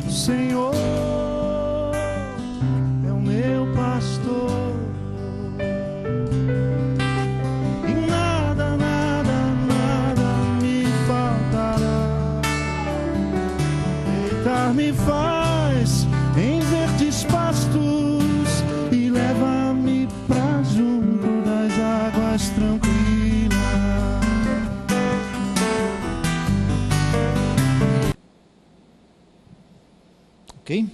O Senhor é o meu pastor, e nada, nada, nada me faltará. Deitar-me faz em verdes pastos e leva-me pra junto das águas tranquilas. Ok?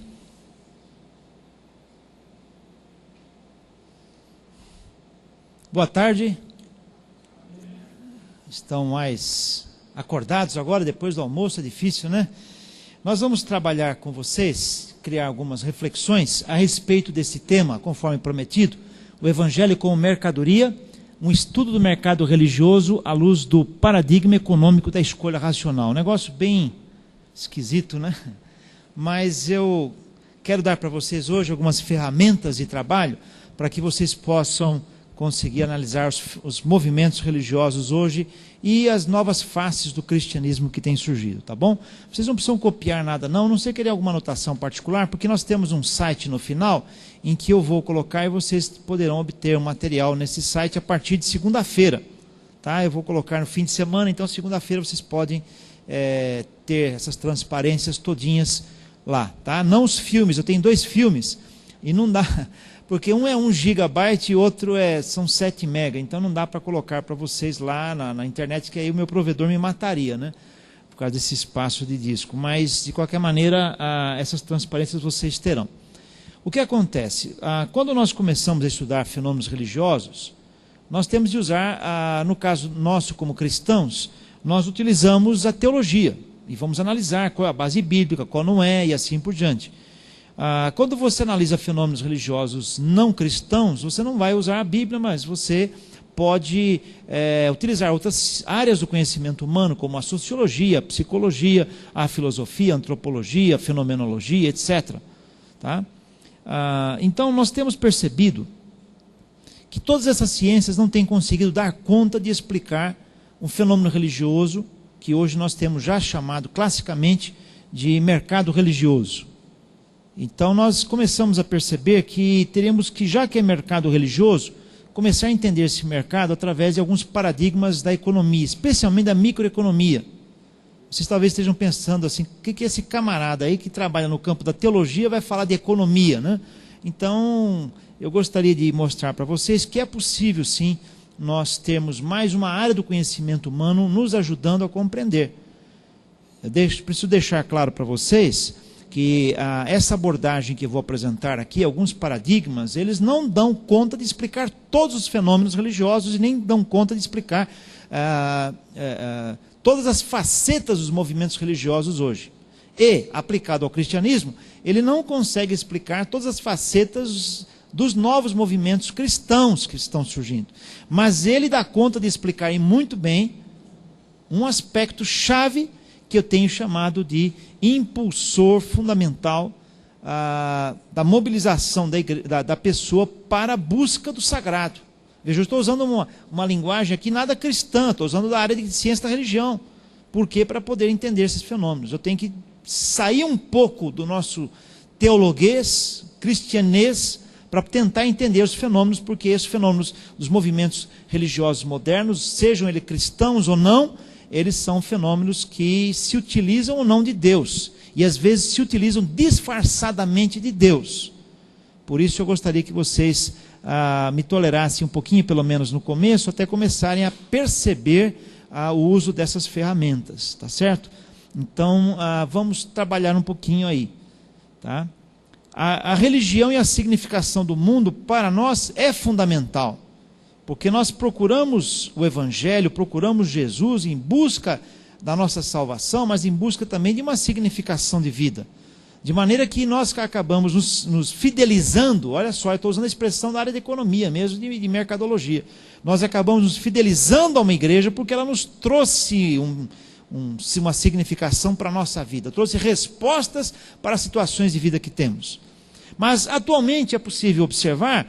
Boa tarde. Estão mais acordados agora, depois do almoço? É difícil, né? Nós vamos trabalhar com vocês, criar algumas reflexões a respeito desse tema, conforme prometido, o Evangelho como mercadoria, um estudo do mercado religioso à luz do paradigma econômico da escolha racional. Um negócio bem esquisito, né? Mas eu quero dar para vocês hoje algumas ferramentas de trabalho para que vocês possam conseguir analisar os movimentos religiosos hoje e as novas faces do cristianismo que tem surgido, tá bom? Vocês não precisam copiar nada não, a não ser querer alguma anotação particular, porque nós temos um site no final em que eu vou colocar e vocês poderão obter um material nesse site a partir de segunda-feira, tá? Eu vou colocar no fim de semana, então segunda-feira vocês podem ter essas transparências todinhas lá, tá? Não os filmes, eu tenho 2 filmes e não dá, porque um é 1 gigabyte e outro são 7 mega, então não dá para colocar para vocês lá na internet, que aí o meu provedor me mataria, né? Por causa desse espaço de disco, mas de qualquer maneira essas transparências vocês terão. O que acontece? Quando nós começamos a estudar fenômenos religiosos, nós temos de usar, no caso nosso como cristãos, nós utilizamos a teologia e vamos analisar qual é a base bíblica, qual não é e assim por diante. Quando você analisa fenômenos religiosos não cristãos, você não vai usar a Bíblia, mas você pode utilizar outras áreas do conhecimento humano, como a sociologia, a psicologia, a filosofia, a antropologia, a fenomenologia, etc. Tá? Então nós temos percebido que todas essas ciências não têm conseguido dar conta de explicar um fenômeno religioso que hoje nós temos já chamado classicamente de mercado religioso. Então nós começamos a perceber que teremos que, já que é mercado religioso, começar a entender esse mercado através de alguns paradigmas da economia, especialmente da microeconomia. Vocês talvez estejam pensando assim, o que esse camarada aí que trabalha no campo da teologia vai falar de economia, né? Então eu gostaria de mostrar para vocês que é possível sim nós termos mais uma área do conhecimento humano nos ajudando a compreender. Eu preciso deixar claro para vocês que essa abordagem que eu vou apresentar aqui, alguns paradigmas, eles não dão conta de explicar todos os fenômenos religiosos e nem dão conta de explicar todas as facetas dos movimentos religiosos hoje. E, aplicado ao cristianismo, ele não consegue explicar todas as facetas dos novos movimentos cristãos que estão surgindo. Mas ele dá conta de explicar e muito bem um aspecto chave que eu tenho chamado de impulsor fundamental da mobilização da pessoa para a busca do sagrado. Veja, eu estou usando uma linguagem aqui nada cristã, estou usando da área de ciência da religião. Por quê? Para poder entender esses fenômenos. Eu tenho que sair um pouco do nosso teologuês, cristianês, para tentar entender os fenômenos, porque esses fenômenos dos movimentos religiosos modernos, sejam eles cristãos ou não, eles são fenômenos que se utilizam ou não de Deus, e às vezes se utilizam disfarçadamente de Deus. Por isso eu gostaria que vocês me tolerassem um pouquinho, pelo menos no começo, até começarem a perceber o uso dessas ferramentas, tá certo? Então vamos trabalhar um pouquinho aí, tá? A religião e a significação do mundo para nós é fundamental, porque nós procuramos o Evangelho, procuramos Jesus em busca da nossa salvação, mas em busca também de uma significação de vida. De maneira que nós acabamos nos fidelizando, olha só, eu estou usando a expressão da área de economia mesmo, de mercadologia. Nós acabamos nos fidelizando a uma igreja porque ela nos trouxe uma significação para a nossa vida, trouxe respostas para as situações de vida que temos. Mas atualmente é possível observar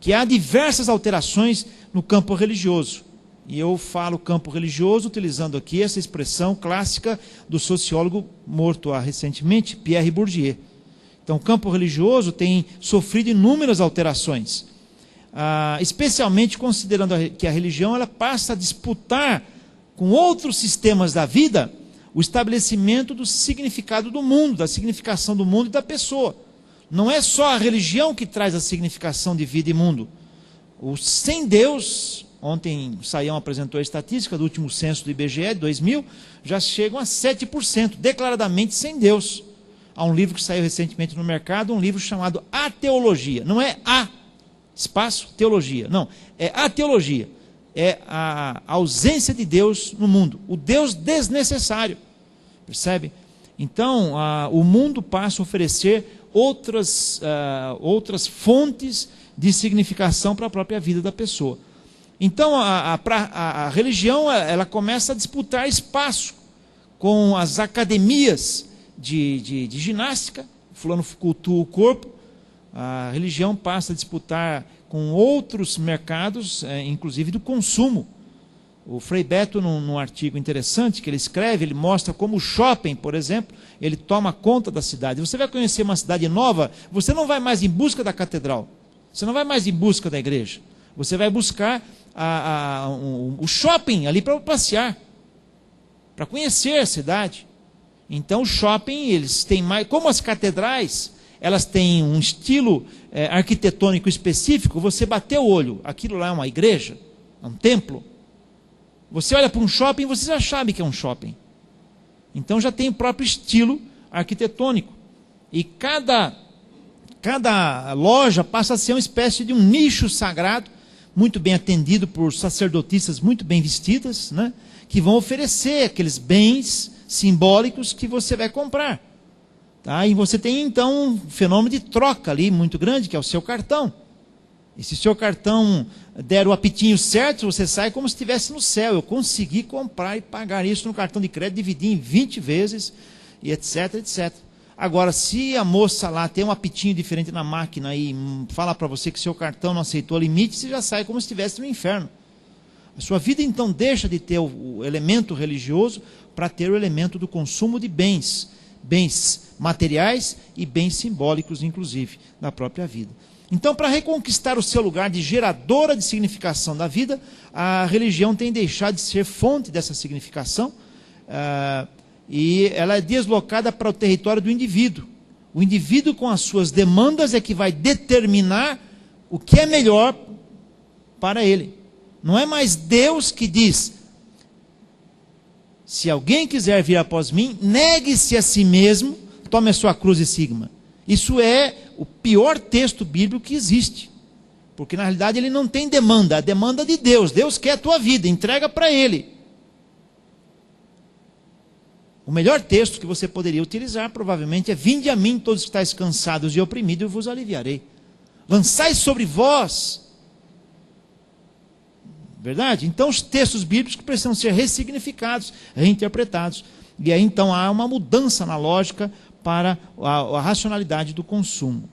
que há diversas alterações no campo religioso. E eu falo campo religioso utilizando aqui essa expressão clássica do sociólogo morto recentemente, Pierre Bourdieu. Então, o campo religioso tem sofrido inúmeras alterações, especialmente considerando que a religião ela passa a disputar com outros sistemas da vida o estabelecimento do significado do mundo, da significação do mundo e da pessoa. Não é só a religião que traz a significação de vida e mundo. O sem Deus, ontem o Saião apresentou a estatística do último censo do IBGE, de 2000, já chegam a 7%, declaradamente sem Deus. Há um livro que saiu recentemente no mercado, um livro chamado A Teologia. Não é a espaço teologia, não, é a teologia. É a ausência de Deus no mundo, o Deus desnecessário, percebe? Então, o mundo passa a oferecer outras fontes de significação para a própria vida da pessoa. Então, a religião ela começa a disputar espaço com as academias de ginástica, fulano cultua o corpo, a religião passa a disputar com outros mercados, inclusive do consumo. O Frei Beto, num artigo interessante que ele escreve, ele mostra como o shopping, por exemplo, ele toma conta da cidade. Você vai conhecer uma cidade nova, você não vai mais em busca da catedral, você não vai mais em busca da igreja, você vai buscar o shopping ali para passear, para conhecer a cidade. Então o shopping, eles têm mais, como as catedrais, elas têm um estilo arquitetônico específico, você bateu o olho, aquilo lá é uma igreja, é um templo. Você olha para um shopping, você já sabe que é um shopping. Então já tem o próprio estilo arquitetônico. E cada loja passa a ser uma espécie de um nicho sagrado, muito bem atendido por sacerdotisas muito bem vestidas, né, que vão oferecer aqueles bens simbólicos que você vai comprar. Tá? E você tem então um fenômeno de troca ali muito grande, que é o seu cartão. E se o seu cartão der o apitinho certo, você sai como se estivesse no céu. Eu consegui comprar e pagar isso no cartão de crédito, dividir em 20 vezes, e etc, etc. Agora, se a moça lá tem um apitinho diferente na máquina e fala para você que seu cartão não aceitou o limite, você já sai como se estivesse no inferno. A sua vida então deixa de ter o elemento religioso para ter o elemento do consumo de bens materiais e bens simbólicos, inclusive, da própria vida. Então, para reconquistar o seu lugar de geradora de significação da vida, a religião tem deixado de ser fonte dessa significação, e ela é deslocada para o território do indivíduo. O indivíduo, com as suas demandas, é que vai determinar o que é melhor para ele. Não é mais Deus que diz: se alguém quiser vir após mim, negue-se a si mesmo, tome a sua cruz e siga-me. Isso é o pior texto bíblico que existe. Porque na realidade ele não tem demanda, a demanda de Deus. Deus quer a tua vida, entrega para Ele. O melhor texto que você poderia utilizar provavelmente é: vinde a mim todos que estáis cansados e oprimidos, eu vos aliviarei. Lançai sobre vós. Verdade? Então os textos bíblicos precisam ser ressignificados, reinterpretados. E aí então há uma mudança na lógica para a racionalidade do consumo.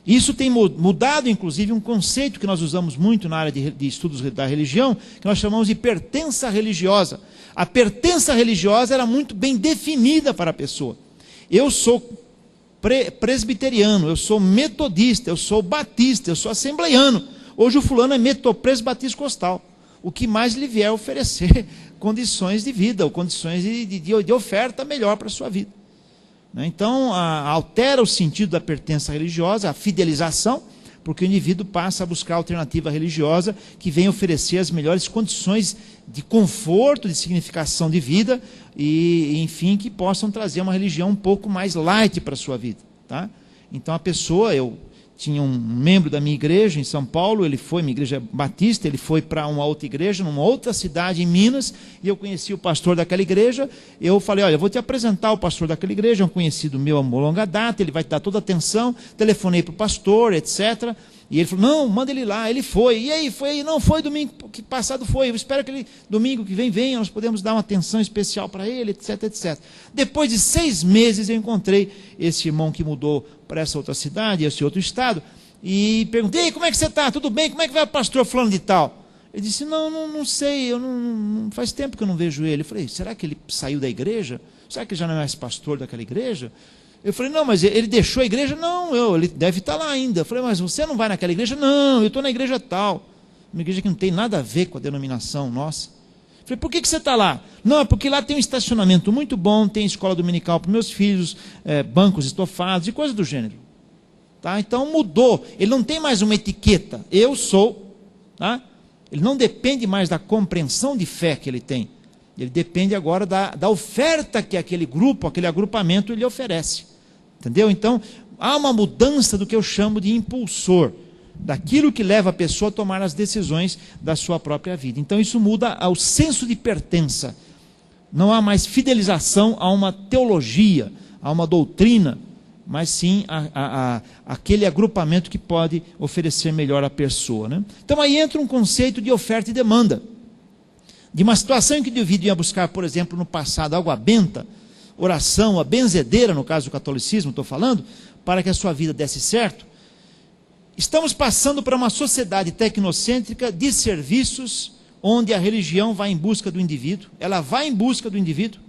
Isso tem mudado, inclusive, um conceito que nós usamos muito na área de estudos da religião, que nós chamamos de pertença religiosa. A pertença religiosa era muito bem definida para a pessoa. Eu sou presbiteriano, eu sou metodista, eu sou batista, eu sou assembleiano. Hoje o fulano é metopresbatiscostal. O que mais lhe vier oferecer condições de vida, ou condições de oferta melhor para a sua vida. Então, altera o sentido da pertença religiosa, a fidelização, porque o indivíduo passa a buscar a alternativa religiosa que vem oferecer as melhores condições de conforto, de significação de vida e, enfim, que possam trazer uma religião um pouco mais light para a sua vida. Tá? Então, a pessoa, eu tinha um membro da minha igreja em São Paulo, minha igreja batista, ele foi para uma outra igreja, numa outra cidade em Minas, e eu conheci o pastor daquela igreja. Eu falei: olha, eu vou te apresentar o pastor daquela igreja, é um conhecido meu há longa data, ele vai te dar toda a atenção. Telefonei para o pastor, etc. E ele falou: não, manda ele lá. Ele foi. E aí, foi? Não, foi domingo que passado foi. Eu espero que ele, domingo que vem, venha, nós podemos dar uma atenção especial para ele, etc, etc. Depois de 6 meses eu encontrei esse irmão que mudou para essa outra cidade, esse outro estado, e perguntei: como é que você está? Tudo bem? Como é que vai o pastor fulano de tal? Ele disse, não sei, faz tempo que eu não vejo ele. Eu falei, será que ele saiu da igreja? Será que ele já não é mais pastor daquela igreja? Eu falei, não, mas ele deixou a igreja? Não, ele deve estar lá ainda. Eu falei, mas você não vai naquela igreja? Não, eu estou na igreja tal. Uma igreja que não tem nada a ver com a denominação nossa. Eu falei, por que você está lá? Não, é porque lá tem um estacionamento muito bom, tem escola dominical para meus filhos, bancos estofados e coisas do gênero. Tá? Então mudou, ele não tem mais uma etiqueta, eu sou, tá? Ele não depende mais da compreensão de fé que ele tem, ele depende agora da oferta que aquele grupo, aquele agrupamento lhe oferece, entendeu? Então há uma mudança do que eu chamo de impulsor, daquilo que leva a pessoa a tomar as decisões da sua própria vida. Então isso muda ao senso de pertença, não há mais fidelização a uma teologia, a uma doutrina, mas sim aquele agrupamento que pode oferecer melhor à pessoa, né? Então aí entra um conceito de oferta e demanda, de uma situação em que o indivíduo ia buscar, por exemplo, no passado, água benta, oração, a benzedeira, no caso do catolicismo, estou falando, para que a sua vida desse certo. Estamos passando para uma sociedade tecnocêntrica de serviços, onde a religião vai em busca do indivíduo, ela vai em busca do indivíduo,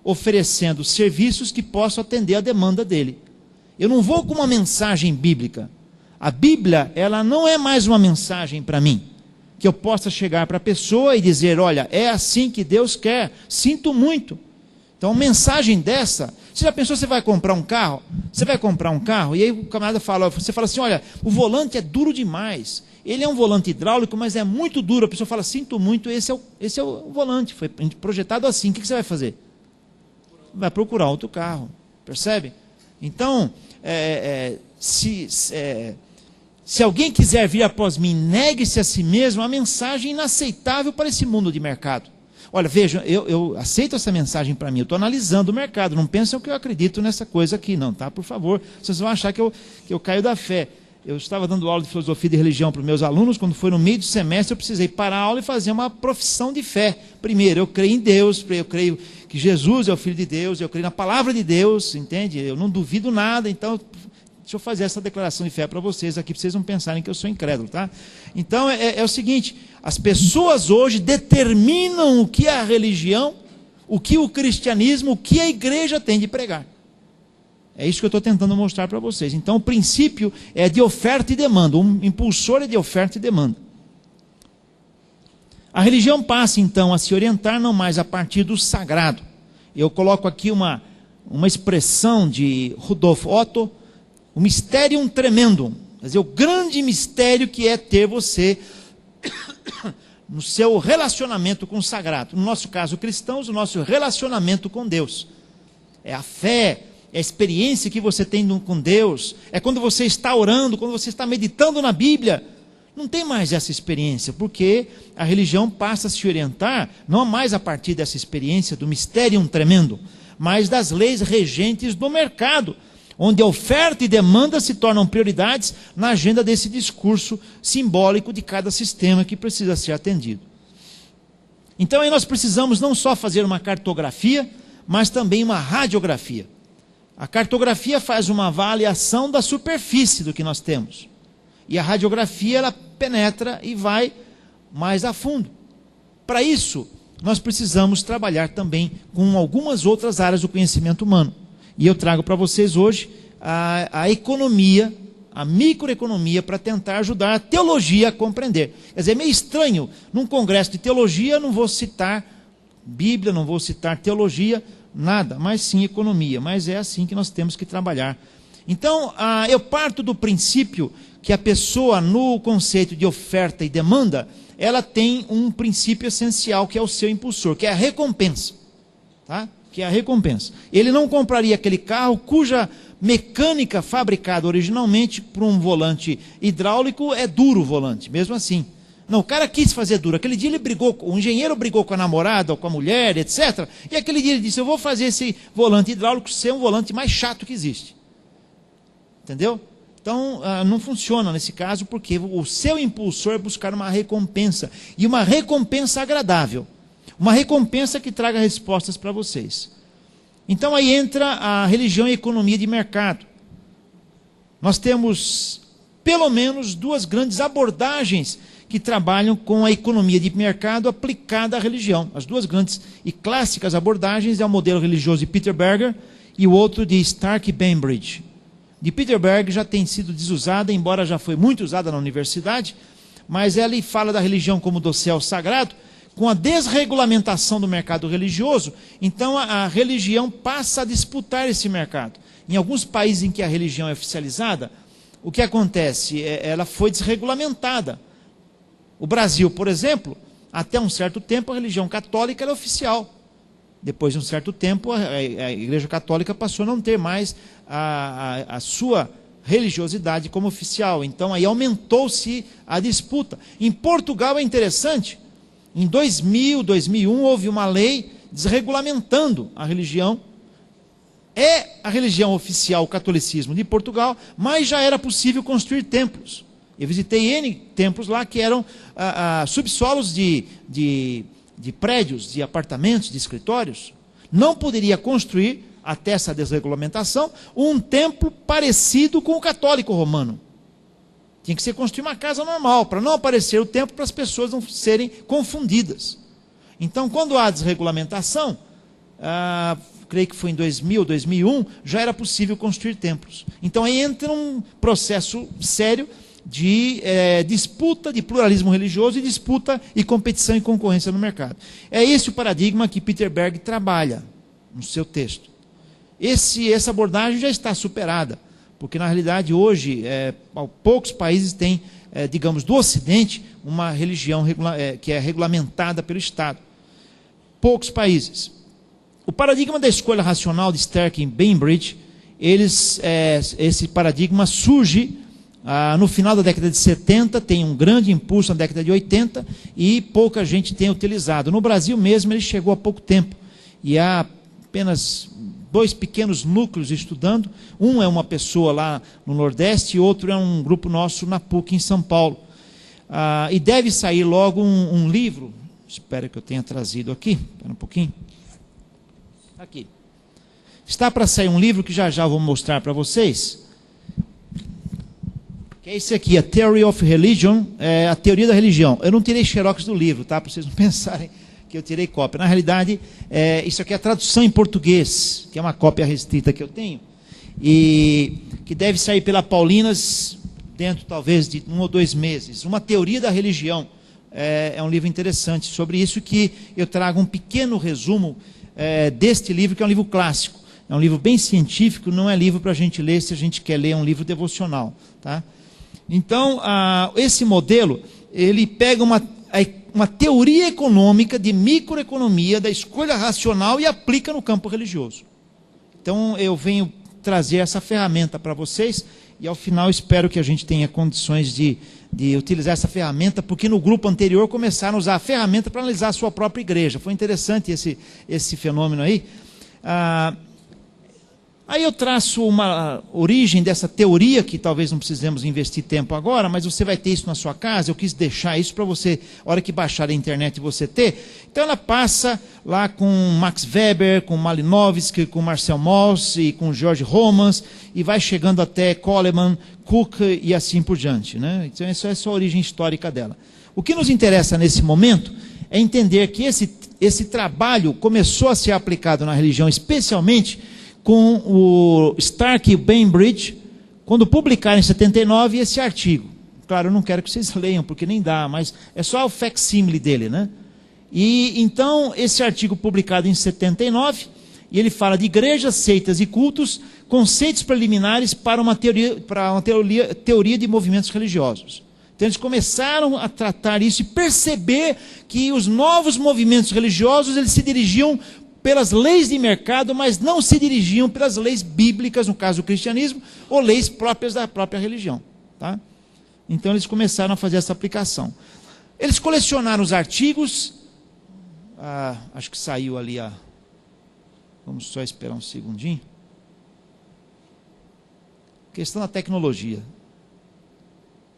oferecendo serviços que possam atender a demanda dele. Eu não vou com uma mensagem bíblica. A Bíblia, ela não é mais uma mensagem para mim, que eu possa chegar para a pessoa e dizer, olha, é assim que Deus quer, sinto muito. Então, uma mensagem dessa, você já pensou, você vai comprar um carro? Você vai comprar um carro, e aí o camarada fala, você fala assim, olha, o volante é duro demais, ele é um volante hidráulico, mas é muito duro. A pessoa fala, sinto muito, esse é o volante, foi projetado assim, o que você vai fazer? Vai procurar outro carro, percebe? Então, se alguém quiser vir após mim, negue-se a si mesmo, uma mensagem inaceitável para esse mundo de mercado. Olha, vejam, eu aceito essa mensagem para mim, eu estou analisando o mercado, não pensam que eu acredito nessa coisa aqui, não, tá? Por favor, vocês vão achar que eu caio da fé. Eu estava dando aula de filosofia e de religião para os meus alunos, quando foi no meio do semestre, eu precisei parar a aula e fazer uma profissão de fé. Primeiro, eu creio em Deus, eu creio que Jesus é o Filho de Deus, eu creio na palavra de Deus, entende? Eu não duvido nada, então, deixa eu fazer essa declaração de fé para vocês aqui, para vocês não pensarem que eu sou incrédulo, tá? Então, é o seguinte, as pessoas hoje determinam o que é a religião, o que o cristianismo, o que a igreja tem de pregar. É isso que eu estou tentando mostrar para vocês. Então, o princípio é de oferta e demanda. Um impulsor é de oferta e demanda. A religião passa, então, a se orientar não mais a partir do sagrado. Eu coloco aqui uma expressão de Rudolf Otto, o mysterium tremendum. Quer dizer, o grande mistério que é ter você no seu relacionamento com o sagrado. No nosso caso, cristãos, o nosso relacionamento com Deus. É a fé, é a experiência que você tem com Deus, é quando você está orando, quando você está meditando na Bíblia. Não tem mais essa experiência, porque a religião passa a se orientar, não mais a partir dessa experiência do mysterium tremendo, mas das leis regentes do mercado, onde a oferta e demanda se tornam prioridades na agenda desse discurso simbólico de cada sistema que precisa ser atendido. Então aí nós precisamos não só fazer uma cartografia, mas também uma radiografia. A cartografia faz uma avaliação da superfície do que nós temos. E a radiografia, ela penetra e vai mais a fundo. Para isso, nós precisamos trabalhar também com algumas outras áreas do conhecimento humano. E eu trago para vocês hoje a economia, a microeconomia, para tentar ajudar a teologia a compreender. Quer dizer, é meio estranho, num congresso de teologia, não vou citar Bíblia, não vou citar teologia, nada, mas sim economia, mas é assim que nós temos que trabalhar. Então, eu parto do princípio que a pessoa, no conceito de oferta e demanda, ela tem um princípio essencial, que é o seu impulsor, que é a recompensa. Tá? Que é a recompensa. Ele não compraria aquele carro cuja mecânica fabricada originalmente por um volante hidráulico é duro o volante, mesmo assim. Não, o cara quis fazer duro. Aquele dia ele brigou, o engenheiro brigou com a namorada ou com a mulher, etc. E aquele dia ele disse, eu vou fazer esse volante hidráulico ser um volante mais chato que existe. Entendeu? Então, não funciona nesse caso, porque o seu impulsor é buscar uma recompensa. E uma recompensa agradável. Uma recompensa que traga respostas para vocês. Então aí entra a religião e a economia de mercado. Nós temos pelo menos duas grandes abordagens que trabalham com a economia de mercado aplicada à religião. As duas grandes e clássicas abordagens é o modelo religioso de Peter Berger e o outro de Stark e Bainbridge. De Peter Berger já tem sido desusada, embora já foi muito usada na universidade, mas ele fala da religião como dossel sagrado. Com a desregulamentação do mercado religioso, então a religião passa a disputar esse mercado. Em alguns países em que a religião é oficializada, o que acontece? Ela foi desregulamentada. O Brasil, por exemplo, até um certo tempo a religião católica era oficial. Depois de um certo tempo a Igreja Católica passou a não ter mais a sua religiosidade como oficial. Então aí aumentou-se a disputa. Em Portugal é interessante. Em 2000, 2001 houve uma lei desregulamentando a religião. É a religião oficial, o catolicismo de Portugal, mas já era possível construir templos. Eu visitei N templos lá que eram subsolos de prédios, de apartamentos, de escritórios. Não poderia construir, até essa desregulamentação, um templo parecido com o católico romano. Tinha que ser construir uma casa normal, para não aparecer o templo, para as pessoas não serem confundidas. Então, quando há desregulamentação, creio que foi em 2000, 2001, já era possível construir templos. Então, aí entra um processo sério de disputa de pluralismo religioso e disputa e competição e concorrência no mercado. É esse o paradigma que Peter Berger trabalha no seu texto. Essa abordagem já está superada, porque na realidade hoje poucos países têm, digamos, do Ocidente, uma religião que é regulamentada pelo Estado. Poucos países. O paradigma da escolha racional de Stark e Bainbridge, esse paradigma surge no final da década de 70, tem um grande impulso na década de 80 e pouca gente tem utilizado. No Brasil mesmo ele chegou há pouco tempo e há apenas 2 pequenos núcleos estudando. Um é uma pessoa lá no Nordeste e outro é um grupo nosso na PUC em São Paulo. E deve sair logo um livro, espero que eu tenha trazido aqui, espera um pouquinho. Aqui. Está para sair um livro que já já vou mostrar para vocês, que é esse aqui, A Theory of Religion, a teoria da religião. Eu não tirei xerox do livro, tá? Para vocês não pensarem que eu tirei cópia. Na realidade, isso aqui é a tradução em português, que é uma cópia restrita que eu tenho, e que deve sair pela Paulinas dentro talvez de 1 ou 2 meses. Uma teoria da religião. É um livro interessante sobre isso, que eu trago um pequeno resumo deste livro, que é um livro clássico. É um livro bem científico, não é livro para a gente ler se a gente quer ler um livro devocional. Tá? Então, esse modelo, ele pega uma teoria econômica de microeconomia, da escolha racional e aplica no campo religioso. Então, eu venho trazer essa ferramenta para vocês e, ao final, espero que a gente tenha condições de utilizar essa ferramenta, porque no grupo anterior começaram a usar a ferramenta para analisar a sua própria igreja. Foi interessante esse fenômeno aí. Aí eu traço uma origem dessa teoria, que talvez não precisemos investir tempo agora, mas você vai ter isso na sua casa. Eu quis deixar isso para você, a hora que baixar a internet, você ter. Então ela passa lá com Max Weber, com Malinowski, com Marcel Mauss e com George Romans, e vai chegando até Coleman, Cook e assim por diante. Né? Então essa é a origem histórica dela. O que nos interessa nesse momento é entender que esse trabalho começou a ser aplicado na religião, especialmente com o Stark e Bainbridge, quando publicaram em 79 esse artigo. Claro, eu não quero que vocês leiam, porque nem dá, mas é só o facsímile dele, né? E então, esse artigo publicado em 79, e ele fala de igrejas, seitas e cultos, conceitos preliminares para uma teoria de movimentos religiosos. Então eles começaram a tratar isso e perceber que os novos movimentos religiosos, eles se dirigiam pelas leis de mercado, mas não se dirigiam pelas leis bíblicas, no caso do cristianismo, ou leis próprias da própria religião. Tá? Então eles começaram a fazer essa aplicação. Eles colecionaram os artigos, acho que saiu ali vamos só esperar um segundinho. Questão da tecnologia.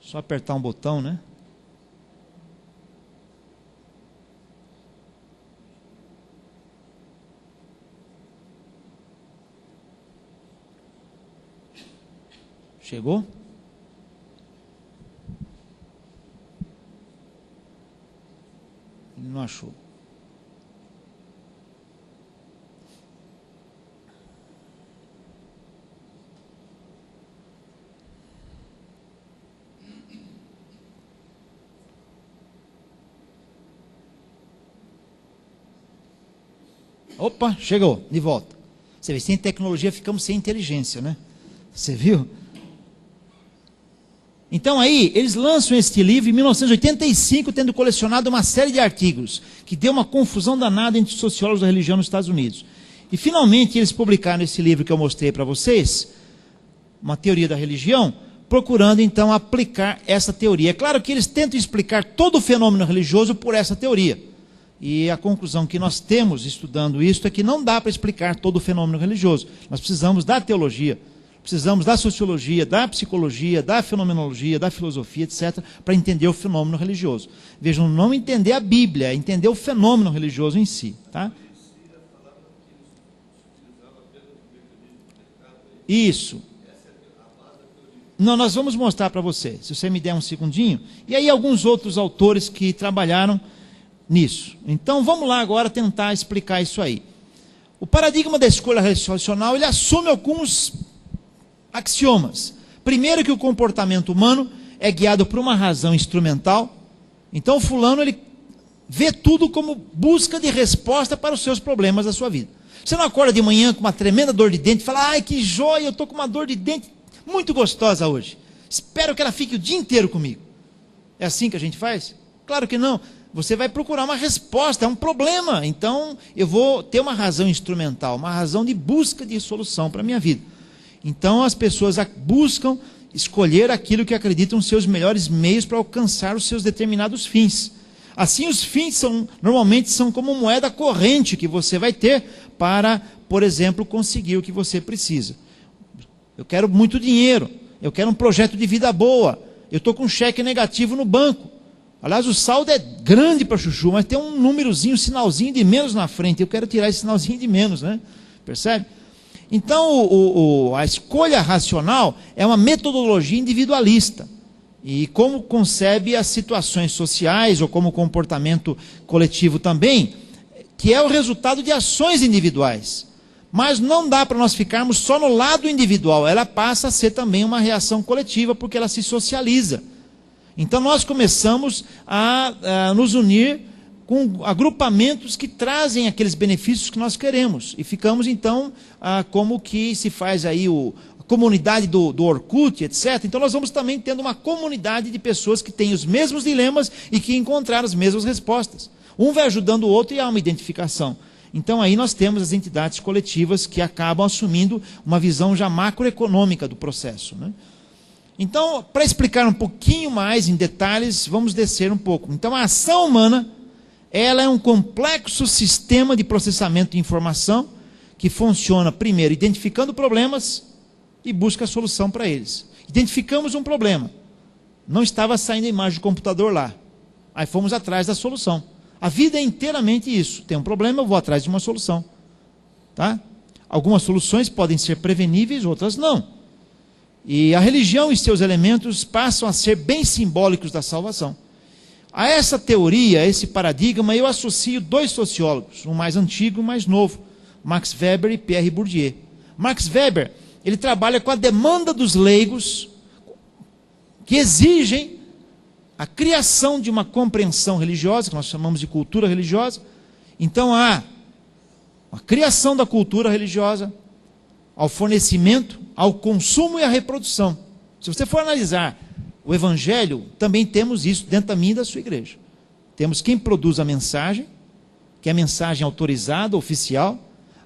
Só apertar um botão, né? Chegou? achou. Opa, chegou, de volta. Você vê, sem tecnologia ficamos sem inteligência, né? Você viu? Então aí, eles lançam este livro em 1985, tendo colecionado uma série de artigos, que deu uma confusão danada entre os sociólogos da religião nos Estados Unidos. E finalmente eles publicaram esse livro que eu mostrei para vocês, Uma Teoria da Religião, procurando então aplicar essa teoria. É claro que eles tentam explicar todo o fenômeno religioso por essa teoria. E a conclusão que nós temos estudando isso é que não dá para explicar todo o fenômeno religioso. Nós precisamos da teologia, precisamos da sociologia, da psicologia, da fenomenologia, da filosofia, etc., para entender o fenômeno religioso. Vejam, não entender a Bíblia, é entender o fenômeno religioso em si. Tá? Isso. Não, nós vamos mostrar para você, se você me der um segundinho. E aí alguns outros autores que trabalharam nisso. Então vamos lá agora tentar explicar isso aí. O paradigma da escolha racional, ele assume alguns axiomas. Primeiro, que o comportamento humano é guiado por uma razão instrumental. Então o fulano, ele vê tudo como busca de resposta para os seus problemas da sua vida. Você não acorda de manhã com uma tremenda dor de dente e fala: ai, que joia, eu estou com uma dor de dente muito gostosa hoje, espero que ela fique o dia inteiro comigo. É assim que a gente faz? Claro que não. Você vai procurar uma resposta, é um problema. Então, eu vou ter uma razão instrumental, uma razão de busca de solução para a minha vida. Então, as pessoas buscam escolher aquilo que acreditam ser os melhores meios para alcançar os seus determinados fins. Assim, os fins normalmente são como moeda corrente que você vai ter para, por exemplo, conseguir o que você precisa. Eu quero muito dinheiro, eu quero um projeto de vida boa, eu estou com um cheque negativo no banco. Aliás, o saldo é grande para chuchu, mas tem um númerozinho, um sinalzinho de menos na frente. Eu quero tirar esse sinalzinho de menos, né? Percebe? Então, a escolha racional é uma metodologia individualista. E como concebe as situações sociais, ou como comportamento coletivo também, que é o resultado de ações individuais. Mas não dá para nós ficarmos só no lado individual. Ela passa a ser também uma reação coletiva, porque ela se socializa. Então nós começamos a nos unir com agrupamentos que trazem aqueles benefícios que nós queremos. E ficamos então como que se faz aí a comunidade do Orkut, etc. Então nós vamos também tendo uma comunidade de pessoas que têm os mesmos dilemas e que encontraram as mesmas respostas. Um vai ajudando o outro e há uma identificação. Então aí nós temos as entidades coletivas que acabam assumindo uma visão já macroeconômica do processo, né? Então, para explicar um pouquinho mais em detalhes, vamos descer um pouco. Então, a ação humana, ela é um complexo sistema de processamento de informação que funciona, primeiro, identificando problemas e busca a solução para eles. Identificamos um problema. Não estava saindo a imagem do computador lá. Aí fomos atrás da solução. A vida é inteiramente isso. Tem um problema, eu vou atrás de uma solução. Tá? Algumas soluções podem ser preveníveis, outras não. E a religião e seus elementos passam a ser bem simbólicos da salvação. A essa teoria, a esse paradigma, eu associo dois sociólogos, um mais antigo e um mais novo, Max Weber e Pierre Bourdieu. Max Weber, ele trabalha com a demanda dos leigos, que exigem a criação de uma compreensão religiosa, que nós chamamos de cultura religiosa. Então há a criação da cultura religiosa, ao fornecimento, ao consumo e à reprodução. Se você for analisar o Evangelho, também temos isso dentro da minha e da sua igreja. Temos quem produz a mensagem, que é a mensagem autorizada, oficial,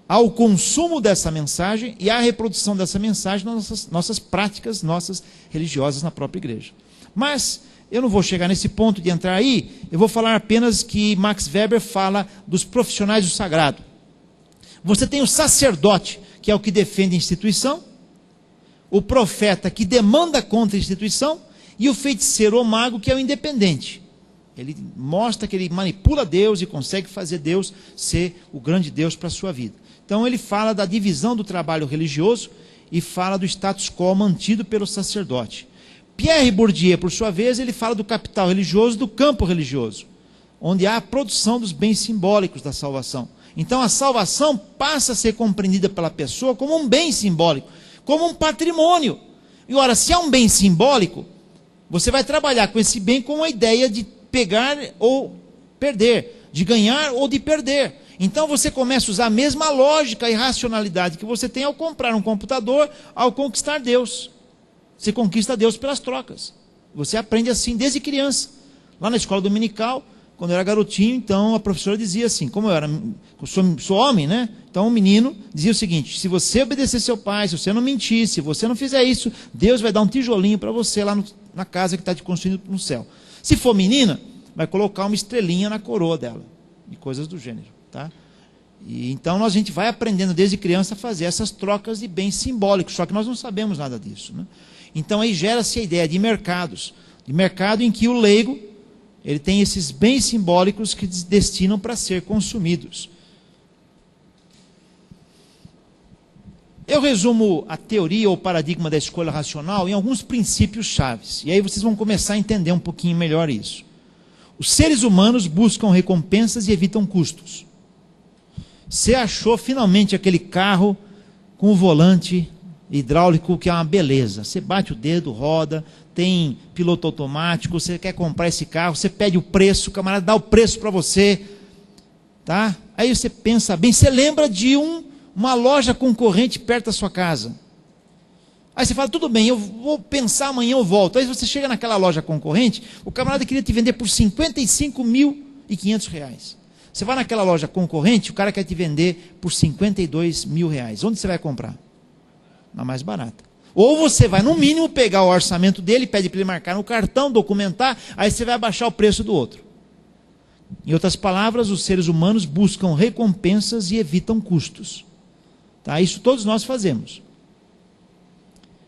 ao consumo dessa mensagem e à reprodução dessa mensagem nas nossas práticas, nossas religiosas na própria igreja. Mas eu não vou chegar nesse ponto de entrar aí, eu vou falar apenas que Max Weber fala dos profissionais do sagrado. Você tem o sacerdote, que é o que defende a instituição, o profeta que demanda contra a instituição, e o feiticeiro ou mago que é o independente. Ele mostra que ele manipula Deus e consegue fazer Deus ser o grande Deus para a sua vida. Então ele fala da divisão do trabalho religioso e fala do status quo mantido pelo sacerdote. Pierre Bourdieu, por sua vez, ele fala do capital religioso, do campo religioso. onde há a produção dos bens simbólicos da salvação. Então a salvação passa a ser compreendida pela pessoa como um bem simbólico, como um patrimônio. E ora, se é um bem simbólico, você vai trabalhar com esse bem com a ideia de pegar ou perder, de ganhar ou de perder. Então você começa a usar a mesma lógica e racionalidade que você tem ao comprar um computador, ao conquistar Deus. Você conquista Deus pelas trocas. Você aprende assim desde criança. Lá na escola dominical, quando eu era garotinho, então a professora dizia assim, como eu sou homem, né? Então o menino dizia o seguinte: se você obedecer seu pai, se você não mentir, se você não fizer isso, Deus vai dar um tijolinho para você lá na casa que está te construindo no céu. Se for menina, vai colocar uma estrelinha na coroa dela, e coisas do gênero, tá? E então a gente vai aprendendo desde criança a fazer essas trocas de bens simbólicos, só que nós não sabemos nada disso, né? Então aí gera-se a ideia de mercados, de mercado em que o leigo, ele tem esses bens simbólicos que destinam para ser consumidos. Eu resumo a teoria ou paradigma da escolha racional em alguns princípios chaves. E aí vocês vão começar a entender um pouquinho melhor isso. Os seres humanos buscam recompensas e evitam custos. Você achou finalmente aquele carro com o volante hidráulico que é uma beleza. Você bate o dedo, roda, tem piloto automático, você quer comprar esse carro, você pede o preço, o camarada dá o preço para você, tá? Aí você pensa bem, você lembra de uma loja concorrente perto da sua casa. Aí você fala, tudo bem, eu vou pensar, amanhã eu volto. Aí você chega naquela loja concorrente, o camarada queria te vender por R$55.500. Você vai naquela loja concorrente, o cara quer te vender por R$52.000. Onde você vai comprar? Na mais barata. Ou você vai, no mínimo, pegar o orçamento dele, pede para ele marcar no cartão, documentar, aí você vai abaixar o preço do outro. Em outras palavras, os seres humanos buscam recompensas e evitam custos. Tá? Isso todos nós fazemos.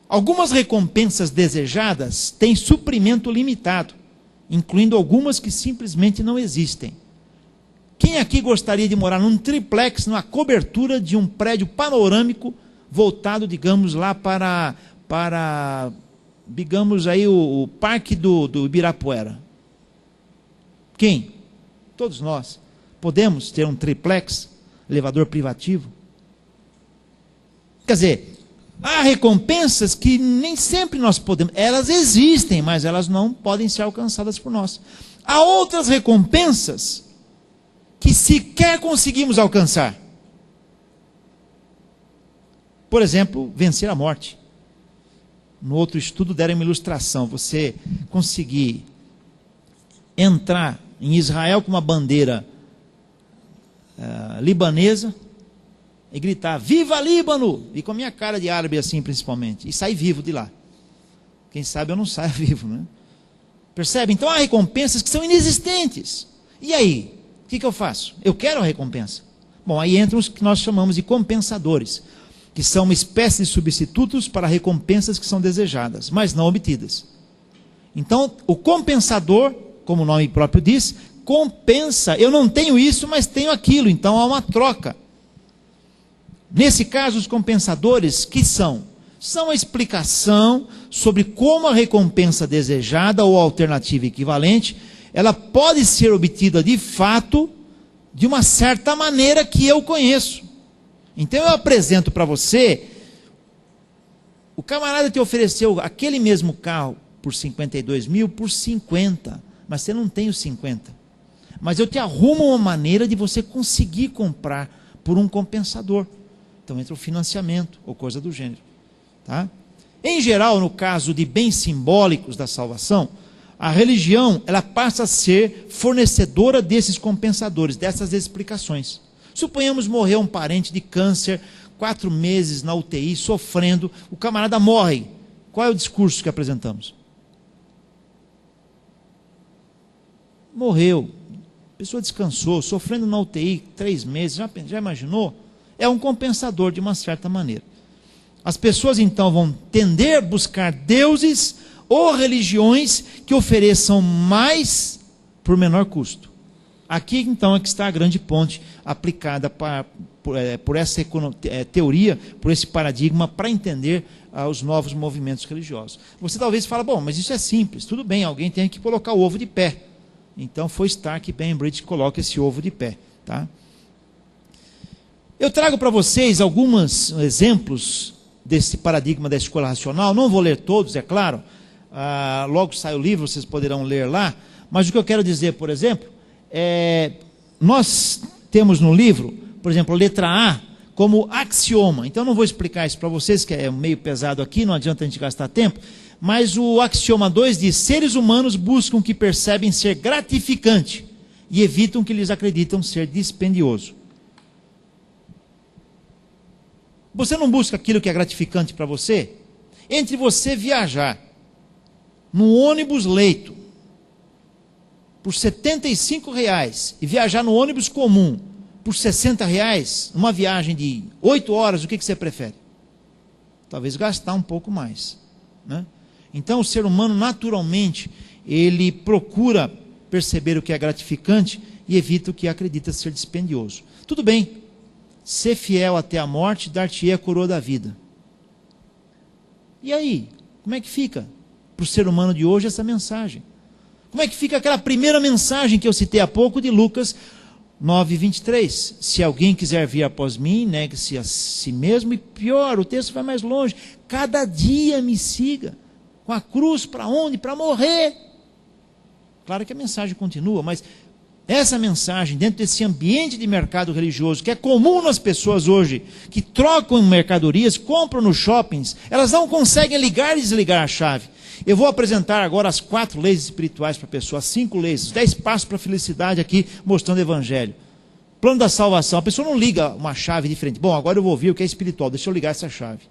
Algumas recompensas desejadas têm suprimento limitado, incluindo algumas que simplesmente não existem. Quem aqui gostaria de morar num triplex, numa cobertura de um prédio panorâmico, voltado, digamos, lá para digamos aí, o parque do Ibirapuera? Quem? Todos nós. Podemos ter um triplex, elevador privativo? Quer dizer, há recompensas que nem sempre nós podemos, elas existem, mas elas não podem ser alcançadas por nós. Há outras recompensas que sequer conseguimos alcançar. Por exemplo, vencer a morte. No outro estudo deram uma ilustração. Você conseguir entrar em Israel com uma bandeira libanesa e gritar, viva Líbano! E com a minha cara de árabe assim, principalmente. E sair vivo de lá. Quem sabe eu não saio vivo, né? Percebe? Então há recompensas que são inexistentes. E aí? O que eu faço? Eu quero a recompensa. Bom, aí entram os que nós chamamos de compensadores, que são uma espécie de substitutos para recompensas que são desejadas, mas não obtidas. Então, o compensador, como o nome próprio diz, compensa. Eu não tenho isso, mas tenho aquilo. Então, há uma troca. Nesse caso, os compensadores, que são a explicação sobre como a recompensa desejada ou alternativa equivalente, ela pode ser obtida de fato, de uma certa maneira que eu conheço. Então eu apresento para você, o camarada te ofereceu aquele mesmo carro por 52 mil, por 50, mas você não tem os 50. Mas eu te arrumo uma maneira de você conseguir comprar por um compensador. Então entra o financiamento, ou coisa do gênero. Tá? Em geral, no caso de bens simbólicos da salvação, a religião ela passa a ser fornecedora desses compensadores, dessas explicações. Suponhamos morreu um parente de câncer, 4 meses na UTI, sofrendo, o camarada morre. Qual é o discurso que apresentamos? Morreu, a pessoa descansou, sofrendo na UTI 3 meses, já imaginou? É um compensador de uma certa maneira. As pessoas então vão tender a buscar deuses ou religiões que ofereçam mais por menor custo. Aqui então é que está a grande ponte aplicada por essa teoria, por esse paradigma, para entender os novos movimentos religiosos. Você talvez fale, bom, mas isso é simples, tudo bem, alguém tem que colocar o ovo de pé. Então foi Stark e Bainbridge que colocam esse ovo de pé. Tá? Eu trago para vocês alguns exemplos desse paradigma da escolha racional. Não vou ler todos, é claro. Logo sai o livro, vocês poderão ler lá. Mas o que eu quero dizer, por exemplo, nós temos no livro, por exemplo, a letra A como axioma. Então não vou explicar isso para vocês, que é meio pesado aqui, não adianta a gente gastar tempo. Mas o axioma 2 diz: seres humanos buscam o que percebem ser gratificante e evitam o que lhes acreditam ser dispendioso. Você não busca aquilo que é gratificante para você? Entre você viajar no ônibus leito por R$ 75,00 e viajar no ônibus comum por R$ 60,00, uma viagem de 8 horas, o que você prefere? Talvez gastar um pouco mais, né? Então o ser humano naturalmente, ele procura perceber o que é gratificante e evita o que acredita ser dispendioso. Tudo bem, ser fiel até a morte, dar-te-ei a coroa da vida. E aí, como é que fica para o ser humano de hoje essa mensagem? Como é que fica aquela primeira mensagem que eu citei há pouco de Lucas 9:23? Se alguém quiser vir após mim, negue-se a si mesmo, e pior, o texto vai mais longe, cada dia me siga. Com a cruz para onde? Para morrer. Claro que a mensagem continua, mas essa mensagem, dentro desse ambiente de mercado religioso, que é comum nas pessoas hoje, que trocam em mercadorias, compram nos shoppings, elas não conseguem ligar e desligar a chave. Eu vou apresentar agora as 4 leis espirituais para a pessoa, as 5 leis, os 10 passos para a felicidade aqui, mostrando o evangelho. Plano da salvação, a pessoa não liga uma chave diferente. Bom, agora eu vou ouvir o que é espiritual, deixa eu ligar essa chave.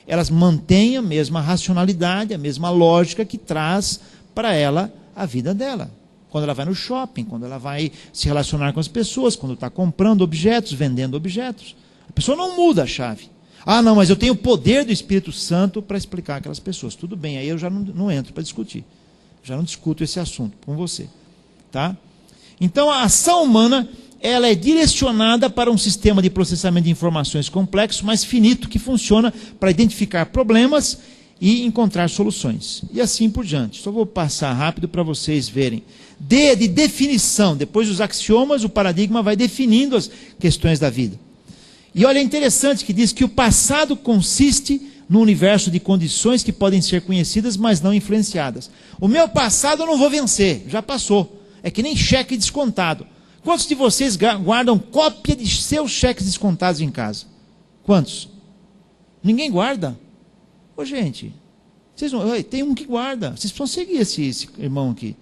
Elas mantêm a mesma racionalidade, a mesma lógica que traz para ela a vida dela. Quando ela vai no shopping, quando ela vai se relacionar com as pessoas, quando está comprando objetos, vendendo objetos. A pessoa não muda a chave. Ah, não, mas eu tenho o poder do Espírito Santo para explicar aquelas pessoas. Tudo bem, aí eu já não entro para discutir. Já não discuto esse assunto com você. Tá? Então a ação humana, ela é direcionada para um sistema de processamento de informações complexo, mas finito, que funciona para identificar problemas e encontrar soluções. E assim por diante. Só vou passar rápido para vocês verem. D de definição. Depois dos axiomas, o paradigma vai definindo as questões da vida. E olha, é interessante que diz que o passado consiste no universo de condições que podem ser conhecidas, mas não influenciadas. O meu passado eu não vou vencer, já passou. É que nem cheque descontado. Quantos de vocês guardam cópia de seus cheques descontados em casa? Quantos? Ninguém guarda. Ô gente, tem um que guarda. Vocês precisam seguir esse irmão aqui.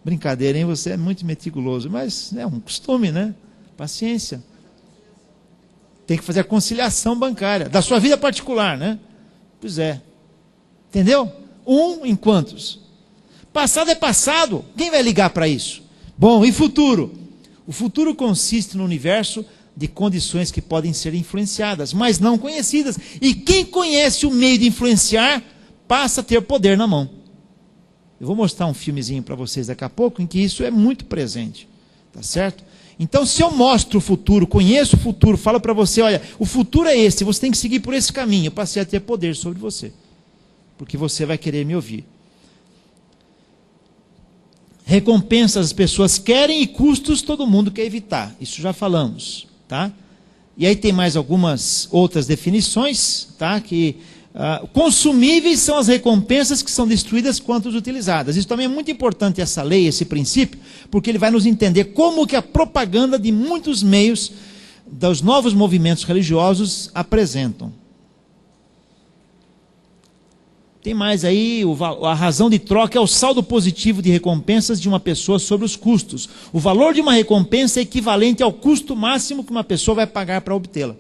Brincadeira, hein? Você é muito meticuloso, mas é um costume, né? Paciência. Tem que fazer a conciliação bancária, da sua vida particular, né? Pois é. Entendeu? Em quantos? Passado é passado. Quem vai ligar para isso? Bom, e futuro? O futuro consiste no universo de condições que podem ser influenciadas, mas não conhecidas. E quem conhece o meio de influenciar, passa a ter poder na mão. Eu vou mostrar um filmezinho para vocês daqui a pouco, em que isso é muito presente. Tá certo? Então, se eu mostro o futuro, conheço o futuro, falo para você, olha, o futuro é esse, você tem que seguir por esse caminho, eu passei a ter poder sobre você. Porque você vai querer me ouvir. Recompensas as pessoas querem e custos todo mundo quer evitar. Isso já falamos, tá? E aí tem mais algumas outras definições, tá? Que consumíveis são as recompensas que são destruídas quanto utilizadas. Isso também é muito importante, essa lei, esse princípio, porque ele vai nos entender como que a propaganda de muitos meios dos novos movimentos religiosos apresentam. Tem mais aí, a razão de troca é o saldo positivo de recompensas de uma pessoa sobre os custos. O valor de uma recompensa é equivalente ao custo máximo que uma pessoa vai pagar para obtê-la.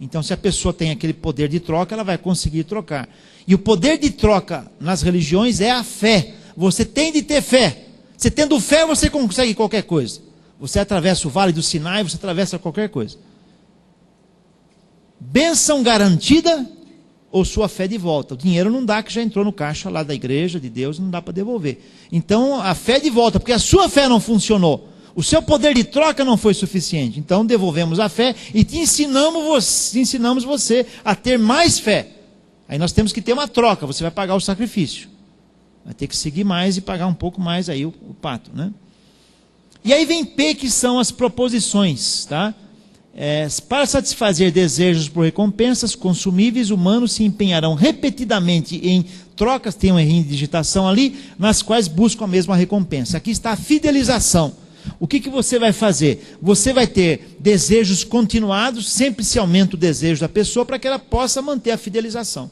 Então, se a pessoa tem aquele poder de troca, ela vai conseguir trocar. E o poder de troca nas religiões é a fé. Você tem de ter fé. Você tendo fé, você consegue qualquer coisa. Você atravessa o vale do Sinai, você atravessa qualquer coisa. Bênção garantida ou sua fé de volta. O dinheiro não dá, que já entrou no caixa lá da igreja, de Deus, não dá para devolver. Então, a fé de volta, porque a sua fé não funcionou. O seu poder de troca não foi suficiente. Então, devolvemos a fé e ensinamos você a ter mais fé. Aí nós temos que ter uma troca, você vai pagar o sacrifício. Vai ter que seguir mais e pagar um pouco mais aí o pato, né? E aí vem P, que são as proposições, tá? Para satisfazer desejos por recompensas consumíveis, humanos se empenharão repetidamente em trocas, tem uma errinha de digitação ali, nas quais buscam a mesma recompensa. Aqui está a fidelização. O que você vai fazer? Você vai ter desejos continuados, sempre se aumenta o desejo da pessoa para que ela possa manter a fidelização.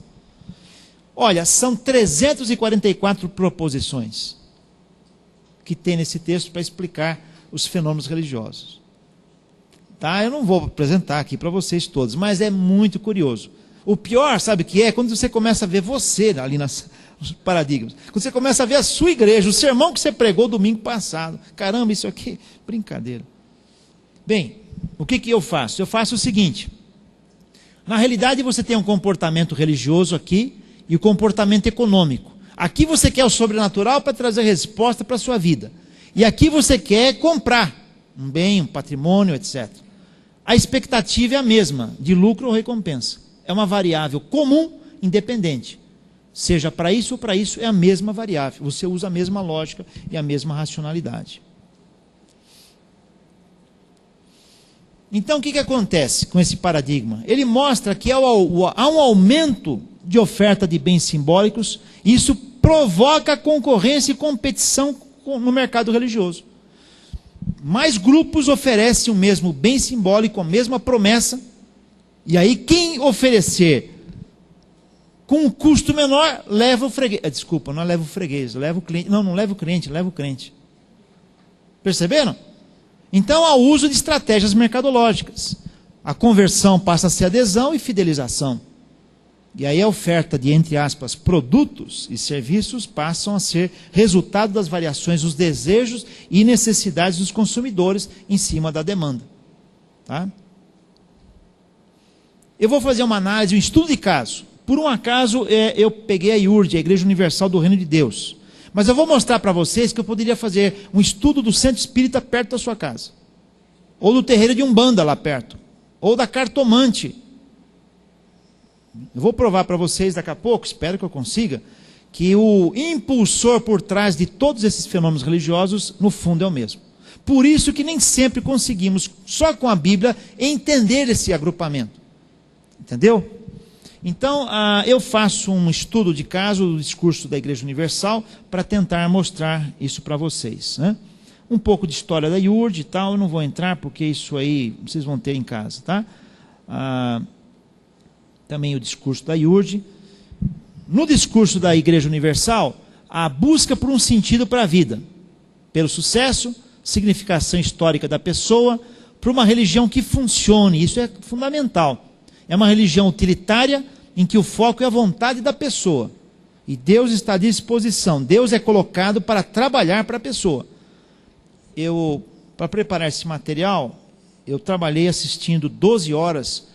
Olha, são 344 proposições que tem nesse texto para explicar os fenômenos religiosos. Tá? Eu não vou apresentar aqui para vocês todos, mas é muito curioso. O pior, sabe o que é? Quando você começa a ver você ali nos paradigmas. Quando você começa a ver a sua igreja, o sermão que você pregou domingo passado. Caramba, isso aqui, brincadeira. Bem, o que eu faço? Eu faço o seguinte. Na realidade, você tem um comportamento religioso aqui e o comportamento econômico. Aqui você quer o sobrenatural para trazer resposta para a sua vida. E aqui você quer comprar um bem, um patrimônio, etc. A expectativa é a mesma, de lucro ou recompensa. É uma variável comum, independente. Seja para isso ou para isso, é a mesma variável. Você usa a mesma lógica e a mesma racionalidade. Então, o que acontece com esse paradigma? Ele mostra que há um aumento de oferta de bens simbólicos, e isso provoca concorrência e competição no mercado religioso. Mais grupos oferecem o mesmo bem simbólico, a mesma promessa, e aí quem oferecer com um custo menor, leva o freguês. Desculpa, não leva o freguês, leva o cliente. Não leva o cliente, leva o crente. Perceberam? Então há o uso de estratégias mercadológicas. A conversão passa a ser adesão e fidelização. E aí a oferta de, entre aspas, produtos e serviços passam a ser resultado das variações dos desejos e necessidades dos consumidores em cima da demanda. Tá? Eu vou fazer uma análise, um estudo de caso. Por um acaso, eu peguei a IURD, a Igreja Universal do Reino de Deus. Mas eu vou mostrar para vocês que eu poderia fazer um estudo do Centro Espírita perto da sua casa. Ou do terreiro de Umbanda lá perto. Ou da Cartomante. Eu vou provar para vocês daqui a pouco, espero que eu consiga, que o impulsor por trás de todos esses fenômenos religiosos, no fundo, é o mesmo. Por isso que nem sempre conseguimos, só com a Bíblia, entender esse agrupamento. Entendeu? Então, eu faço um estudo de caso do discurso da Igreja Universal para tentar mostrar isso para vocês. Né? Um pouco de história da IURD e tal, eu não vou entrar porque isso aí vocês vão ter em casa. Tá? Também o discurso da IURD. No discurso da Igreja Universal, a busca por um sentido para a vida, pelo sucesso, significação histórica da pessoa, por uma religião que funcione, isso é fundamental. É uma religião utilitária em que o foco é a vontade da pessoa. E Deus está à disposição. Deus é colocado para trabalhar para a pessoa. Para preparar esse material, eu trabalhei assistindo 12 horas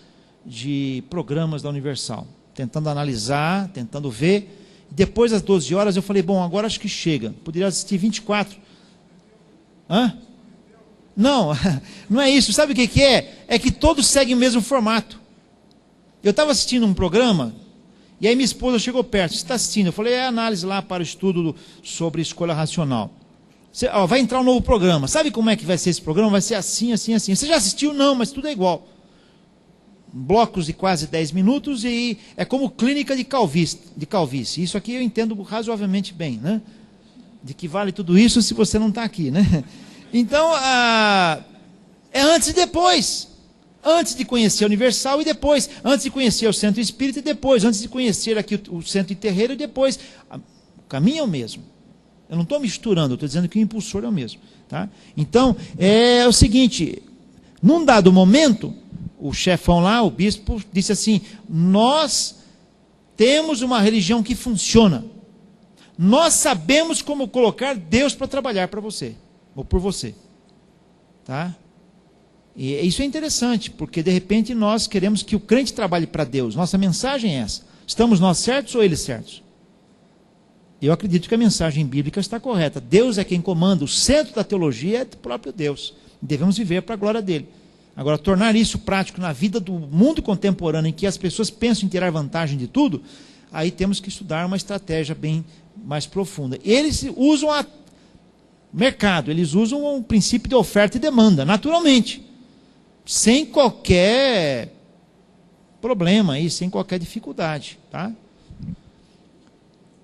de programas da Universal. Tentando analisar, tentando ver. Depois das 12 horas eu falei, bom, agora acho que chega. Poderia assistir 24. Hã? Não, não é isso. Sabe o que é? É que todos seguem o mesmo formato. Eu estava assistindo um programa, e aí minha esposa chegou perto. Você está assistindo? Eu falei, análise lá para o estudo sobre escolha racional. Vai entrar um novo programa. Sabe como é que vai ser esse programa? Vai ser assim, assim, assim. Você já assistiu? Não, mas tudo é igual. Blocos de quase 10 minutos, e é como clínica de calvície. Isso aqui eu entendo razoavelmente bem, né? De que vale tudo isso se você não está aqui, né? Então, é antes e depois. Antes de conhecer a Universal e depois, antes de conhecer o Centro Espírita e depois, antes de conhecer aqui o Centro de Terreiro e depois. O caminho é o mesmo. Eu não estou misturando, eu estou dizendo que o impulsor é o mesmo. Tá? Então, é o seguinte, num dado momento, o chefão lá, o bispo, disse assim, nós temos uma religião que funciona. Nós sabemos como colocar Deus para trabalhar para você, ou por você. Tá? E isso é interessante, porque de repente nós queremos que o crente trabalhe para Deus. Nossa mensagem é essa. Estamos nós certos ou eles certos? Eu acredito que a mensagem bíblica está correta. Deus é quem comanda, o centro da teologia é o próprio Deus. Devemos viver para a glória dele. Agora, tornar isso prático na vida do mundo contemporâneo, em que as pessoas pensam em tirar vantagem de tudo, aí temos que estudar uma estratégia bem mais profunda. Eles usam Mercado, eles usam um princípio de oferta e demanda, naturalmente, sem qualquer problema aí, sem qualquer dificuldade, tá?